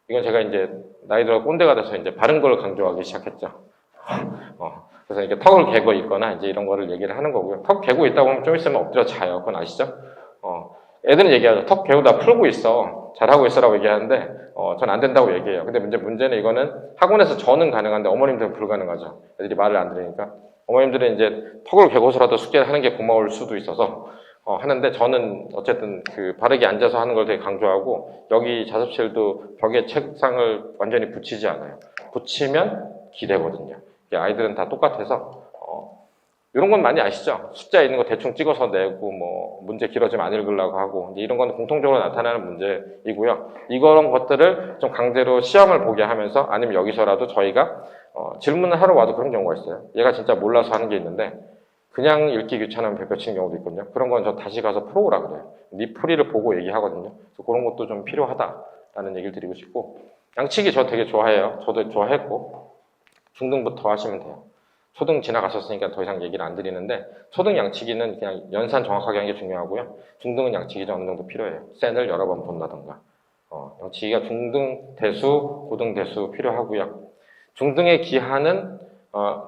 이건 제가 이제 나이 들어 꼰대가 돼서 이제 바른 걸 강조하기 시작했죠. 그래서 이렇게 턱을 개고 있거나 이제 이런 거를 얘기를 하는 거고요. 턱 개고 있다 보면 좀 있으면 엎드려 자요. 그건 아시죠? 애들은 얘기하죠. 턱 개우다 풀고 있어. 잘하고 있어라고 얘기하는데, 전 안 된다고 얘기해요. 근데 문제는 이거는 학원에서 저는 가능한데 어머님들은 불가능하죠. 애들이 말을 안 들으니까. 어머님들은 이제 턱을 개고서라도 숙제를 하는 게 고마울 수도 있어서, 하는데 저는 어쨌든 그 바르게 앉아서 하는 걸 되게 강조하고, 여기 자습실도 벽에 책상을 완전히 붙이지 않아요. 붙이면 기대거든요. 아이들은 다 똑같아서, 이런 건 많이 아시죠? 숫자 있는 거 대충 찍어서 내고, 뭐, 문제 길어지면 안 읽으려고 하고, 이제 이런 건 공통적으로 나타나는 문제이고요. 이런 것들을 좀 강제로 시험을 보게 하면서, 아니면 여기서라도 저희가, 질문을 하러 와도 그런 경우가 있어요. 얘가 진짜 몰라서 하는 게 있는데, 그냥 읽기 귀찮으면 별표 치는 경우도 있거든요. 그런 건 저 다시 가서 풀어오라 그래요. 네 풀이를 보고 얘기하거든요. 그래서 그런 것도 좀 필요하다라는 얘기를 드리고 싶고, 양치기 저 되게 좋아해요. 저도 좋아했고, 중등부터 하시면 돼요. 초등 지나가셨으니까 더 이상 얘기를 안 드리는데 초등 양치기는 그냥 연산 정확하게 하는 게 중요하고요. 중등은 양치기가 어느 정도 필요해요. 센을 여러 번 본다던가. 양치기가 중등 대수, 고등 대수 필요하고요. 중등의 기하는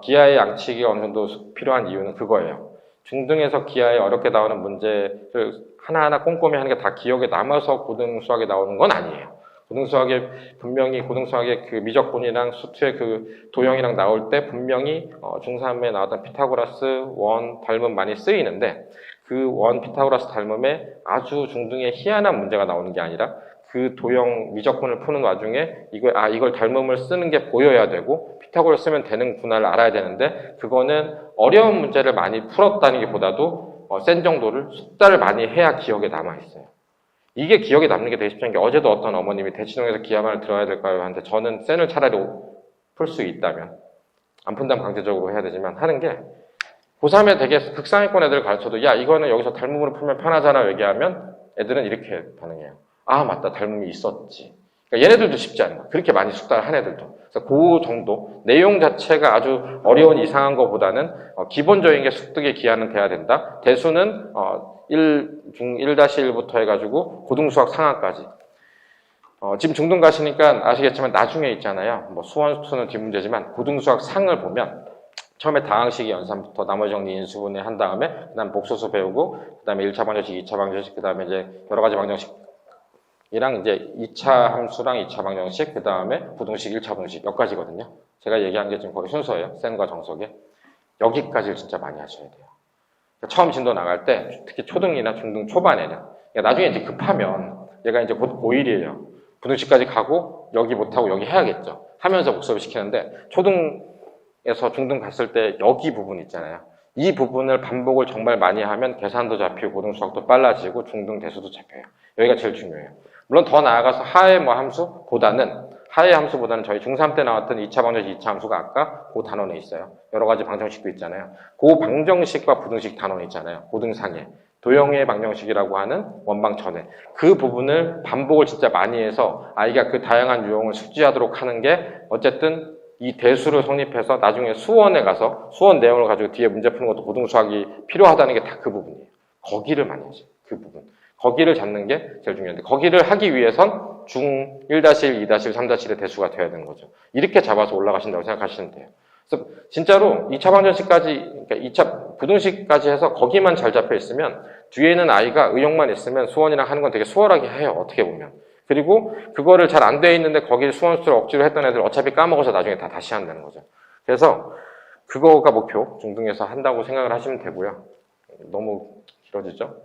기하의 양치기가 어느 정도 필요한 이유는 그거예요. 중등에서 기하에 어렵게 나오는 문제를 하나하나 꼼꼼히 하는 게 다 기억에 남아서 고등 수학에 나오는 건 아니에요. 고등수학에 분명히 고등수학의 그 미적분이랑 수투의 그 도형이랑 나올 때 분명히 중3에 나왔던 피타고라스 원 닮음 많이 쓰이는데 그 원 피타고라스 닮음에 아주 중등의 희한한 문제가 나오는 게 아니라 그 도형 미적분을 푸는 와중에 이걸 닮음을 쓰는 게 보여야 되고 피타고라스 쓰면 되는구나를 알아야 되는데 그거는 어려운 문제를 많이 풀었다는 게 보다도 센 정도를 숫자를 많이 해야 기억에 남아 있어요. 이게 기억에 남는 게 되게 쉽지 않은 게 어제도 어떤 어머님이 대치동에서 기하만을 들어야 될까요? 하는데 저는 센을 차라리 풀 수 있다면 안 푼다면 강제적으로 해야 되지만 하는 게 고3에 되게 극상위권 애들 가르쳐도 야 이거는 여기서 닮음으로 풀면 편하잖아 얘기하면 애들은 이렇게 반응해요. 아 맞다 닮음이 있었지. 그러니까 얘네들도 쉽지 않아. 그렇게 많이 숙달을 한 애들도. 그래서 그 정도 내용 자체가 아주 어려운 이상한 것보다는 기본적인 게 습득의 기하는 돼야 된다. 대수는 중 1-1부터 해가지고 고등수학 상하까지. 지금 중등 가시니까 아시겠지만 나중에 있잖아요. 뭐 수원수는 뒷문제지만 고등수학 상을 보면 처음에 다항식의 연산부터 나머지 정리 인수분해 한 다음에 그다음 복소수 배우고 그다음에 1차 방정식, 2차 방정식, 그다음에 이제 여러 가지 방정식 이랑 이제 2차 함수랑 2차 방정식, 그 다음에 부등식, 1차 부등식 여기까지거든요. 제가 얘기한 게 지금 거의 순서예요. 센과 정석에. 여기까지를 진짜 많이 하셔야 돼요. 그러니까 처음 진도 나갈 때, 특히 초등이나 중등 초반에는, 그러니까 나중에 이제 급하면 얘가 이제 곧 고1이에요. 부등식까지 가고 여기 못하고 여기 해야겠죠. 하면서 복습을 시키는데 초등에서 중등 갔을 때 여기 부분 있잖아요. 이 부분을 반복을 정말 많이 하면 계산도 잡히고 고등 수학도 빨라지고 중등 대수도 잡혀요. 여기가 제일 중요해요. 물론 더 나아가서 하의 뭐 함수보다는 하의 함수보다는 저희 중3 때 나왔던 2차 방정식, 2차 함수가 아까 그 단원에 있어요. 여러 가지 방정식도 있잖아요. 그 방정식과 부등식 단원이 있잖아요. 고등상에. 도형의 방정식이라고 하는 원방 전에. 그 부분을 반복을 진짜 많이 해서 아이가 그 다양한 유형을 숙지하도록 하는 게 어쨌든 이 대수를 성립해서 나중에 수원에 가서 수원 내용을 가지고 뒤에 문제 푸는 것도 고등수학이 필요하다는 게 다 그 부분이에요. 거기를 많이 하죠. 그 부분. 거기를 잡는 게 제일 중요한데 거기를 하기 위해선 중 1-1, 2-1, 3-1의 대수가 돼야 되는 거죠. 이렇게 잡아서 올라가신다고 생각하시면 돼요. 그래서 진짜로 2차 방정식까지, 그러니까 2차 부등식까지 해서 거기만 잘 잡혀 있으면 뒤에는 아이가 의욕만 있으면 수원이랑 하는 건 되게 수월하게 해요. 어떻게 보면. 그리고 그거를 잘 안 돼 있는데 거기를 수원수를 억지로 했던 애들 어차피 까먹어서 나중에 다 다시 한다는 거죠. 그래서 그거가 목표, 중등에서 한다고 생각을 하시면 되고요. 너무 길어지죠?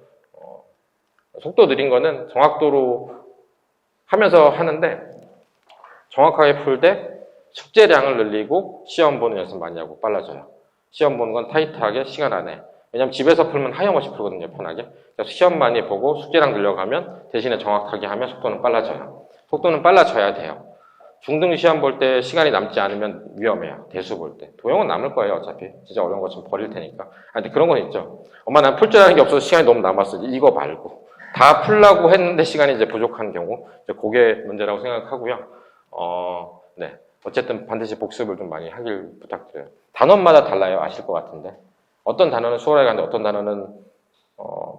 속도 느린 거는 정확도로 하면서 하는데 정확하게 풀 때 숙제량을 늘리고 시험 보는 연습 많이 하고 빨라져요. 시험 보는 건 타이트하게 시간 안에. 왜냐면 집에서 풀면 하염없이 풀거든요, 편하게. 그래서 시험 많이 보고 숙제량 늘려가면 대신에 정확하게 하면 속도는 빨라져요. 속도는 빨라져야 돼요. 중등 시험 볼 때 시간이 남지 않으면 위험해요. 대수 볼 때. 도형은 남을 거예요, 어차피. 진짜 어려운 거 좀 버릴 테니까. 근데 그런 건 있죠. 엄마, 난 풀 줄 아는 게 없어서 시간이 너무 남았어. 이거 말고. 다 풀라고 했는데 시간이 이제 부족한 경우. 이제 그게 문제라고 생각하고요. 네. 어쨌든 반드시 복습을 좀 많이 하길 부탁드려요. 단원마다 달라요. 아실 것 같은데. 어떤 단어는 수월하게 가는데 어떤 단어는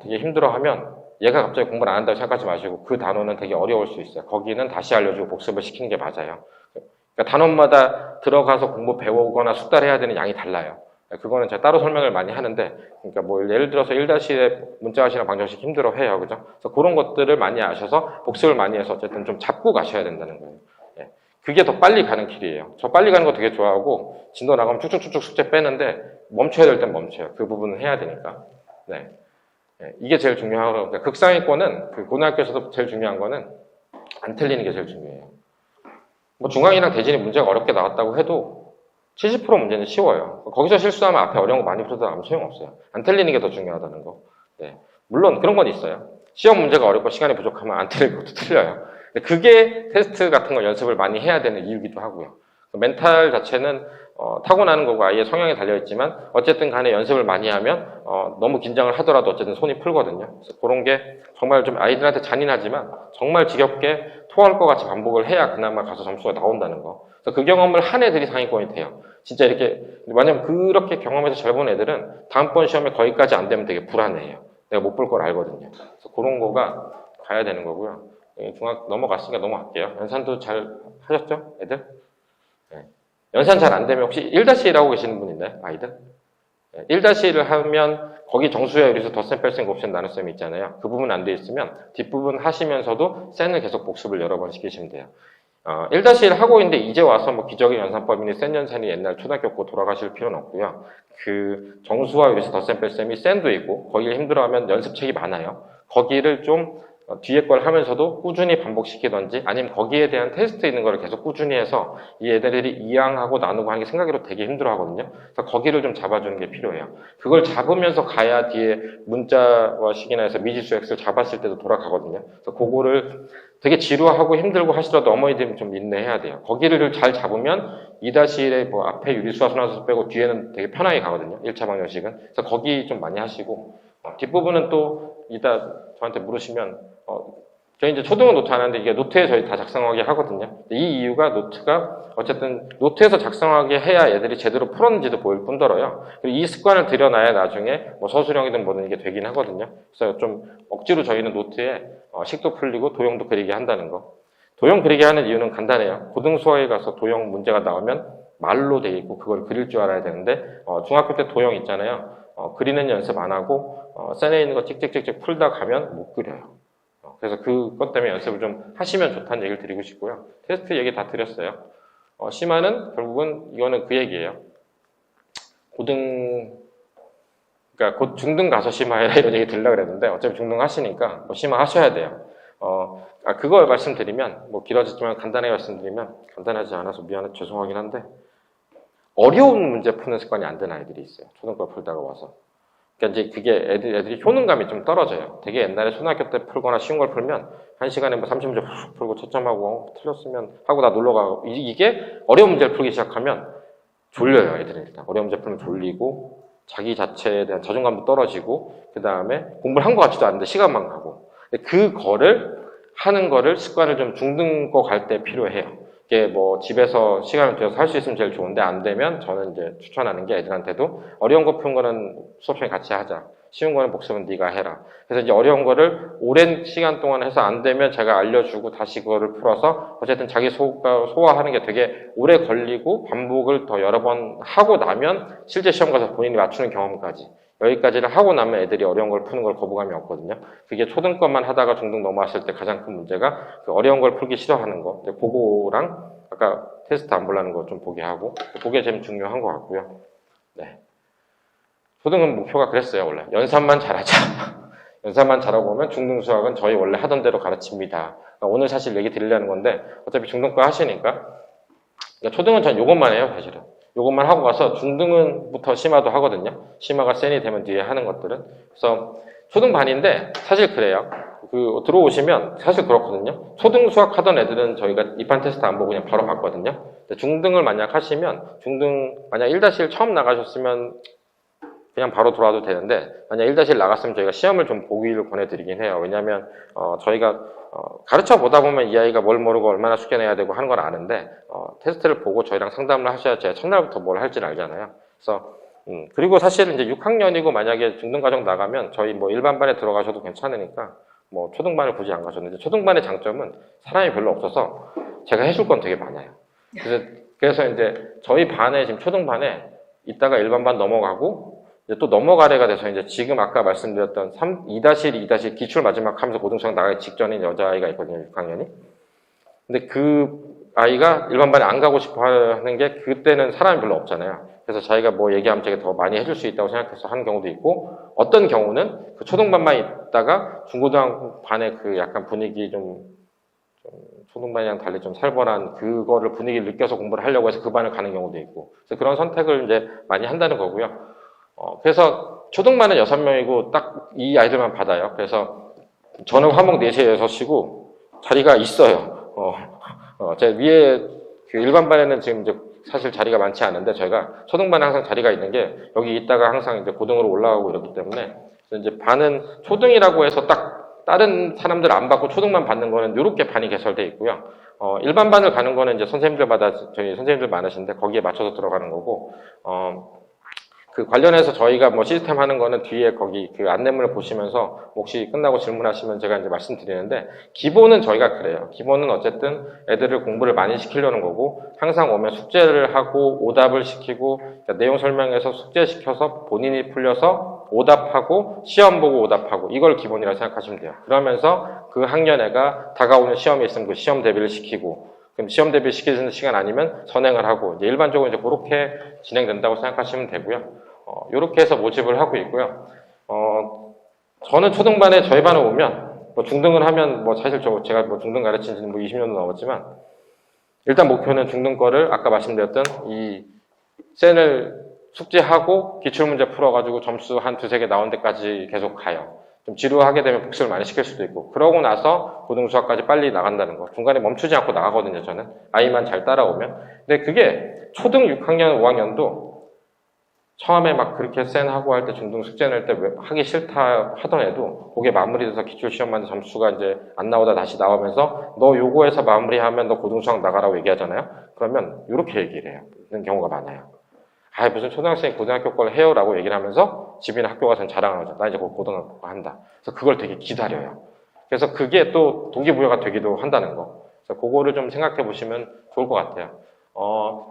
되게 힘들어하면 얘가 갑자기 공부를 안 한다고 생각하지 마시고 그 단어는 되게 어려울 수 있어요. 거기는 다시 알려주고 복습을 시키는 게 맞아요. 그러니까 단원마다 들어가서 공부 배우거나 숙달해야 되는 양이 달라요. 그거는 제가 따로 설명을 많이 하는데, 그러니까 뭐 예를 들어서 1-1의 문자하시랑 방정식 힘들어해요, 그죠? 그래서 그런 것들을 많이 아셔서 복습을 많이 해서 어쨌든 좀 잡고 가셔야 된다는 거예요. 예. 그게 더 빨리 가는 길이에요. 저 빨리 가는 거 되게 좋아하고 진도 나가면 쭉쭉쭉쭉 숙제 빼는데 멈춰야 될 땐 멈춰요. 그 부분은 해야 되니까. 네. 예. 이게 제일 중요하고, 그러니까 극상위권은 그 고등학교에서도 제일 중요한 거는 안 틀리는 게 제일 중요해요. 뭐 중앙이랑 대진이 문제가 어렵게 나왔다고 해도 70% 문제는 쉬워요. 거기서 실수하면 앞에 어려운 거 많이 풀어도 아무 소용없어요. 안 틀리는 게 더 중요하다는 거. 네. 물론 그런 건 있어요. 시험 문제가 어렵고 시간이 부족하면 안 틀릴 것도 틀려요. 근데 그게 테스트 같은 거 연습을 많이 해야 되는 이유기도 하고요. 멘탈 자체는 타고나는 거고 아이의 성향에 달려있지만 어쨌든 간에 연습을 많이 하면 너무 긴장을 하더라도 어쨌든 손이 풀거든요. 그래서 그런 게 정말 좀 아이들한테 잔인하지만 정말 지겹게 토할 것 같이 반복을 해야 그나마 가서 점수가 나온다는 거. 그래서 그 경험을 한 애들이 상위권이 돼요. 진짜 이렇게, 왜냐면 그렇게 경험해서 잘 본 애들은 다음번 시험에 거기까지 안 되면 되게 불안해요. 내가 못 볼 걸 알거든요. 그래서 그런 거가 가야 되는 거고요. 중학 넘어갔으니까 넘어갈게요. 연산도 잘 하셨죠? 애들? 네. 연산 잘 안 되면 혹시 1-1 하고 계시는 분 있나요? 아이들? 1-1을 하면 거기 정수효율에서 덧셈, 뺄셈, 곱셈, 나눗셈이 있잖아요. 그 부분 안 돼 있으면 뒷부분 하시면서도 셈을 계속 복습을 여러 번 시키시면 돼요. 1-1 하고 있는데 이제 와서 뭐 기적의 연산법이니 센 연산이 옛날 초등학교 거 돌아가실 필요는 없고요. 그 정수와 요리에서 덧셈, 뺄셈이 셈도 있고 거기를 힘들어하면 연습책이 많아요. 거기를 좀 뒤에 걸 하면서도 꾸준히 반복시키던지 아니면 거기에 대한 테스트 있는 거를 계속 꾸준히 해서 이 애들이 이양하고 나누고 하는 게 생각으로 되게 힘들어 하거든요. 그래서 거기를 좀 잡아주는 게 필요해요. 그걸 잡으면서 가야 뒤에 문자와 식이나 해서 미지수 X를 잡았을 때도 돌아가거든요. 그래서 그거를 되게 지루하고 힘들고 하시더라도 어머니들이 좀 인내해야 돼요. 거기를 잘 잡으면 2-1에 뭐 앞에 유리수와 순환수 빼고 뒤에는 되게 편하게 가거든요. 1차 방정식은. 그래서 거기 좀 많이 하시고 뒷부분은 또 이따 저한테 물으시면 저희 이제 초등은 노트 안 하는데 이게 노트에 저희 다 작성하게 하거든요. 이 이유가 노트가 어쨌든 노트에서 작성하게 해야 애들이 제대로 풀었는지도 보일 뿐더러요. 그리고 이 습관을 들여놔야 나중에 뭐 서술형이든 뭐든 이게 되긴 하거든요. 그래서 좀 억지로 저희는 노트에 식도 풀리고 도형도 그리게 한다는 거. 도형 그리게 하는 이유는 간단해요. 고등수학에 가서 도형 문제가 나오면 말로 돼 있고 그걸 그릴 줄 알아야 되는데 중학교 때 도형 있잖아요. 그리는 연습 안 하고 셀에 있는 거 찍찍찍찍 풀다 가면 못 그려요. 그래서 그것 때문에 연습을 좀 하시면 좋다는 얘기를 드리고 싶고요. 테스트 얘기 다 드렸어요. 심화는 결국은 이거는 그 얘기예요. 그러니까 곧 중등 가서 심화해라 이런 얘기 들으려고 그랬는데 어차피 중등 하시니까 뭐 심화하셔야 돼요. 그걸 말씀드리면 뭐 길어지지만 간단하게 말씀드리면 간단하지 않아서 죄송하긴 한데 어려운 문제 푸는 습관이 안 되는 아이들이 있어요. 초등과 풀다가 와서. 그러니까 이제 그게 애들이 효능감이 좀 떨어져요. 되게 옛날에 초등학교 때 풀거나 쉬운 걸 풀면 1시간에 뭐 30문제 훅 풀고 채점하고 틀렸으면 하고 다 놀러 가고 이게 어려운 문제를 풀기 시작하면 졸려요. 애들은 일단 어려운 문제 풀면 졸리고 자기 자체에 대한 자존감도 떨어지고 그 다음에 공부를 한 것 같지도 않은데 시간만 가고 그거를 하는 거를 습관을 좀 중등 거 갈 때 필요해요. 이게 뭐 집에서 시간을 들여서 할 수 있으면 제일 좋은데 안 되면 저는 이제 추천하는 게 애들한테도 어려운 거 푸는 거는 수업 시간에 같이 하자. 쉬운 거는 복습은 네가 해라. 그래서 이제 어려운 거를 오랜 시간 동안 해서 안 되면 제가 알려주고 다시 그거를 풀어서 어쨌든 자기 소화하는 게 되게 오래 걸리고 반복을 더 여러 번 하고 나면 실제 시험 가서 본인이 맞추는 경험까지 여기까지를 하고 나면 애들이 어려운 걸 푸는 걸 거부감이 없거든요. 그게 초등 것만 하다가 중등 넘어왔을 때 가장 큰 문제가 그 어려운 걸 풀기 싫어하는 거. 이제 그거랑 아까 테스트 안 보려는 거 좀 보게 하고 그게 제일 중요한 것 같고요. 네. 초등은 목표가 그랬어요, 원래. 연산만 잘하자. 연산만 잘하고 오면 중등 수학은 저희 원래 하던 대로 가르칩니다. 그러니까 오늘 사실 얘기 드리려는 건데 어차피 중등 거 하시니까 그러니까 초등은 전 요것만 해요, 사실은. 요것만 하고 가서 중등은부터 심화도 하거든요. 심화가 센이 되면 뒤에 하는 것들은. 그래서 초등반인데 사실 그래요. 들어오시면 사실 그렇거든요. 초등 수학 하던 애들은 저희가 입반 테스트 안 보고 그냥 바로 봤거든요. 중등을 만약 하시면 중등 만약 1-1 처음 나가셨으면 그냥 바로 들어와도 되는데 만약 1-1 나갔으면 저희가 시험을 좀 보기를 권해드리긴 해요. 왜냐하면 저희가 가르쳐 보다 보면 이 아이가 뭘 모르고 얼마나 숙제내야 되고 하는 걸 아는데 테스트를 보고 저희랑 상담을 하셔야 제가 첫날부터 뭘 할지를 알잖아요. 그래서 그리고 사실은 이제 6학년이고 만약에 중등과정 나가면 저희 뭐 일반반에 들어가셔도 괜찮으니까 뭐 초등반을 굳이 안 가셨는데 초등반의 장점은 사람이 별로 없어서 제가 해줄 건 되게 많아요. 그래서 이제 저희 반에 지금 초등반에 이따가 일반반 넘어가고 이제 또 넘어가래가 돼서 이제 지금 아까 말씀드렸던 2-2- 기출 마지막 하면서 고등수학 나가기 직전인 여자아이가 있거든요, 6학년이. 근데 그 아이가 일반반에 안 가고 싶어 하는 게 그때는 사람이 별로 없잖아요. 그래서 자기가 뭐 얘기하면 되게 더 많이 해줄 수 있다고 생각해서 하는 경우도 있고 어떤 경우는 그 초등반만 있다가 중고등반의 그 약간 분위기 좀 초등반이랑 달리 좀 살벌한 그거를 분위기를 느껴서 공부를 하려고 해서 그 반을 가는 경우도 있고 그래서 그런 선택을 이제 많이 한다는 거고요. 그래서 초등반은 6명이고 딱 이 아이들만 받아요. 그래서 저는 화목 4시에 6시고 자리가 있어요. 제 위에 그 일반반에는 지금 이제 사실 자리가 많지 않은데 저희가 초등반에 항상 자리가 있는 게 여기 있다가 항상 이제 고등으로 올라가고 이렇기 때문에 이제 반은 초등이라고 해서 딱 다른 사람들 안 받고 초등만 받는 거는 이렇게 반이 개설되어 있고요. 일반반을 가는 거는 이제 선생님들마다 저희 선생님들 많으신데 거기에 맞춰서 들어가는 거고 그 관련해서 저희가 뭐 시스템 하는 거는 뒤에 거기 그 안내문을 보시면서 혹시 끝나고 질문하시면 제가 이제 말씀드리는데 기본은 저희가 그래요. 기본은 어쨌든 애들을 공부를 많이 시키려는 거고 항상 오면 숙제를 하고 오답을 시키고 그러니까 내용 설명해서 숙제 시켜서 본인이 풀려서 오답하고 시험 보고 오답하고 이걸 기본이라 생각하시면 돼요. 그러면서 그 학년 애가 다가오는 시험이 있으면 그 시험 대비를 시키고 그럼 시험 대비 시키는 시간 아니면 선행을 하고 이제 일반적으로 이제 그렇게 진행된다고 생각하시면 되고요. 이렇게 해서 모집을 하고 있고요. 저는 초등반에 저희 반에 오면 뭐 중등을 하면 뭐 사실 제가 뭐 중등 가르친 지는 뭐 20년도 넘었지만 일단 목표는 중등 거를 아까 말씀드렸던 이 센을 숙제하고 기출문제 풀어가지고 점수 한 2-3개 나온 데까지 계속 가요. 좀 지루하게 되면 복습을 많이 시킬 수도 있고 그러고 나서 고등수학까지 빨리 나간다는 거 중간에 멈추지 않고 나가거든요. 저는 아이만 잘 따라오면 근데 그게 초등 6학년 5학년도 처음에 막 그렇게 센 하고 할 때 중등 숙제 낼 때 하기 싫다 하던 애도 그게 마무리돼서 기출시험만 점수가 이제 안 나오다 다시 나오면서 너 요거에서 마무리하면 너 고등수학 나가라고 얘기하잖아요. 그러면 이렇게 얘기를 해요. 그런 경우가 많아요. 아 무슨 초등학생이 고등학교 걸 해요 라고 얘기를 하면서 집이나 학교 가서 자랑을 하죠. 나 이제 고등학교 한다. 그래서 그걸 되게 기다려요. 그래서 그게 또 동기부여가 되기도 한다는 거. 그래서 그거를 좀 생각해 보시면 좋을 것 같아요.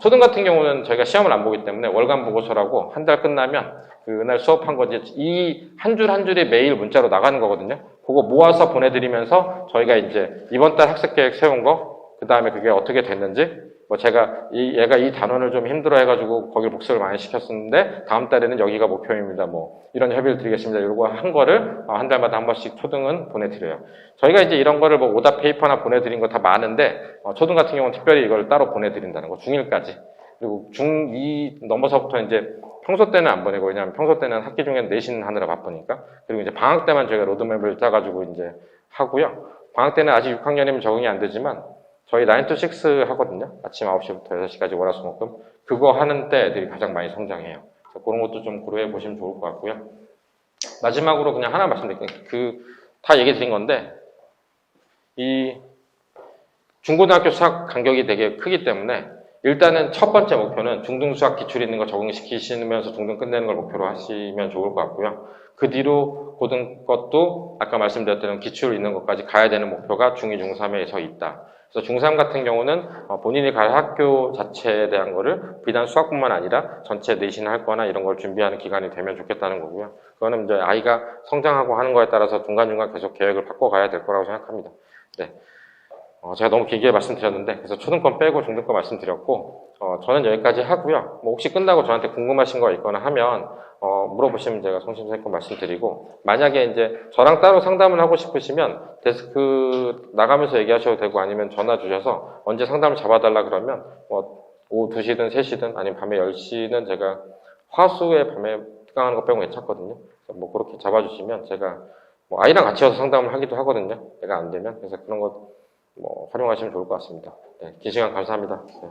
초등 같은 경우는 저희가 시험을 안 보기 때문에 월간 보고서라고 한 달 끝나면 그날 수업한 거지 이 한 줄 한 줄이 매일 문자로 나가는 거거든요. 그거 모아서 보내드리면서 저희가 이제 이번 달 학습 계획 세운 거, 그 다음에 그게 어떻게 됐는지, 뭐 제가 얘가 이 단원을 좀 힘들어 해가지고 거길 복습을 많이 시켰었는데 다음 달에는 여기가 목표입니다. 뭐 이런 협의를 드리겠습니다. 이러고 한 거를 한 달마다 한 번씩 초등은 보내드려요. 저희가 이제 이런 거를 뭐 오답 페이퍼나 보내드린 거 다 많은데 초등 같은 경우는 특별히 이걸 따로 보내드린다는 거, 중1까지. 그리고 중2 넘어서부터 이제 평소 때는 안 보내고, 왜냐하면 평소 때는 학기 중에 내신 하느라 바쁘니까. 그리고 이제 방학 때만 저희가 로드맵을 짜가지고 이제 하고요. 방학 때는 아직 6학년이면 적응이 안 되지만 저희 9 to 6 하거든요. 아침 9시부터 6시까지 월화수목금. 그거 하는 때 애들이 가장 많이 성장해요. 그래서 그런 것도 좀 고려해 보시면 좋을 것 같고요. 마지막으로 그냥 하나 말씀드릴게요. 다 얘기 드린 건데, 이 중고등학교 수학 간격이 되게 크기 때문에 일단은 첫 번째 목표는 중등 수학 기출 있는 거 적응시키시면서 중등 끝내는 걸 목표로 하시면 좋을 것 같고요. 그 뒤로 고등 것도 아까 말씀드렸던 기출 있는 것까지 가야 되는 목표가 중2, 중3에서 있다. 그래서 중3 같은 경우는 본인이 갈 학교 자체에 대한 거를 비단 수학뿐만 아니라 전체 내신 할 거나 이런 걸 준비하는 기간이 되면 좋겠다는 거고요. 그거는 이제 아이가 성장하고 하는 거에 따라서 중간중간 계속 계획을 바꿔가야 될 거라고 생각합니다. 네. 제가 너무 길게 말씀드렸는데, 그래서 초등권 빼고 중등권 말씀드렸고, 저는 여기까지 하고요. 뭐 혹시 끝나고 저한테 궁금하신 거 있거나 하면, 물어보시면 제가 성심성의껏 말씀드리고, 만약에 이제 저랑 따로 상담을 하고 싶으시면, 데스크 나가면서 얘기하셔도 되고, 아니면 전화 주셔서 언제 상담을 잡아달라 그러면, 뭐, 오후 2시든 3시든 아니면 밤에 10시는 제가 화수에 밤에 특강하는 거 빼고 괜찮거든요. 그래서 뭐 그렇게 잡아주시면 제가 뭐 아이랑 같이 와서 상담을 하기도 하거든요. 내가 안 되면. 그래서 그런 거 뭐 활용하시면 좋을 것 같습니다. 네, 긴 시간 감사합니다. 네.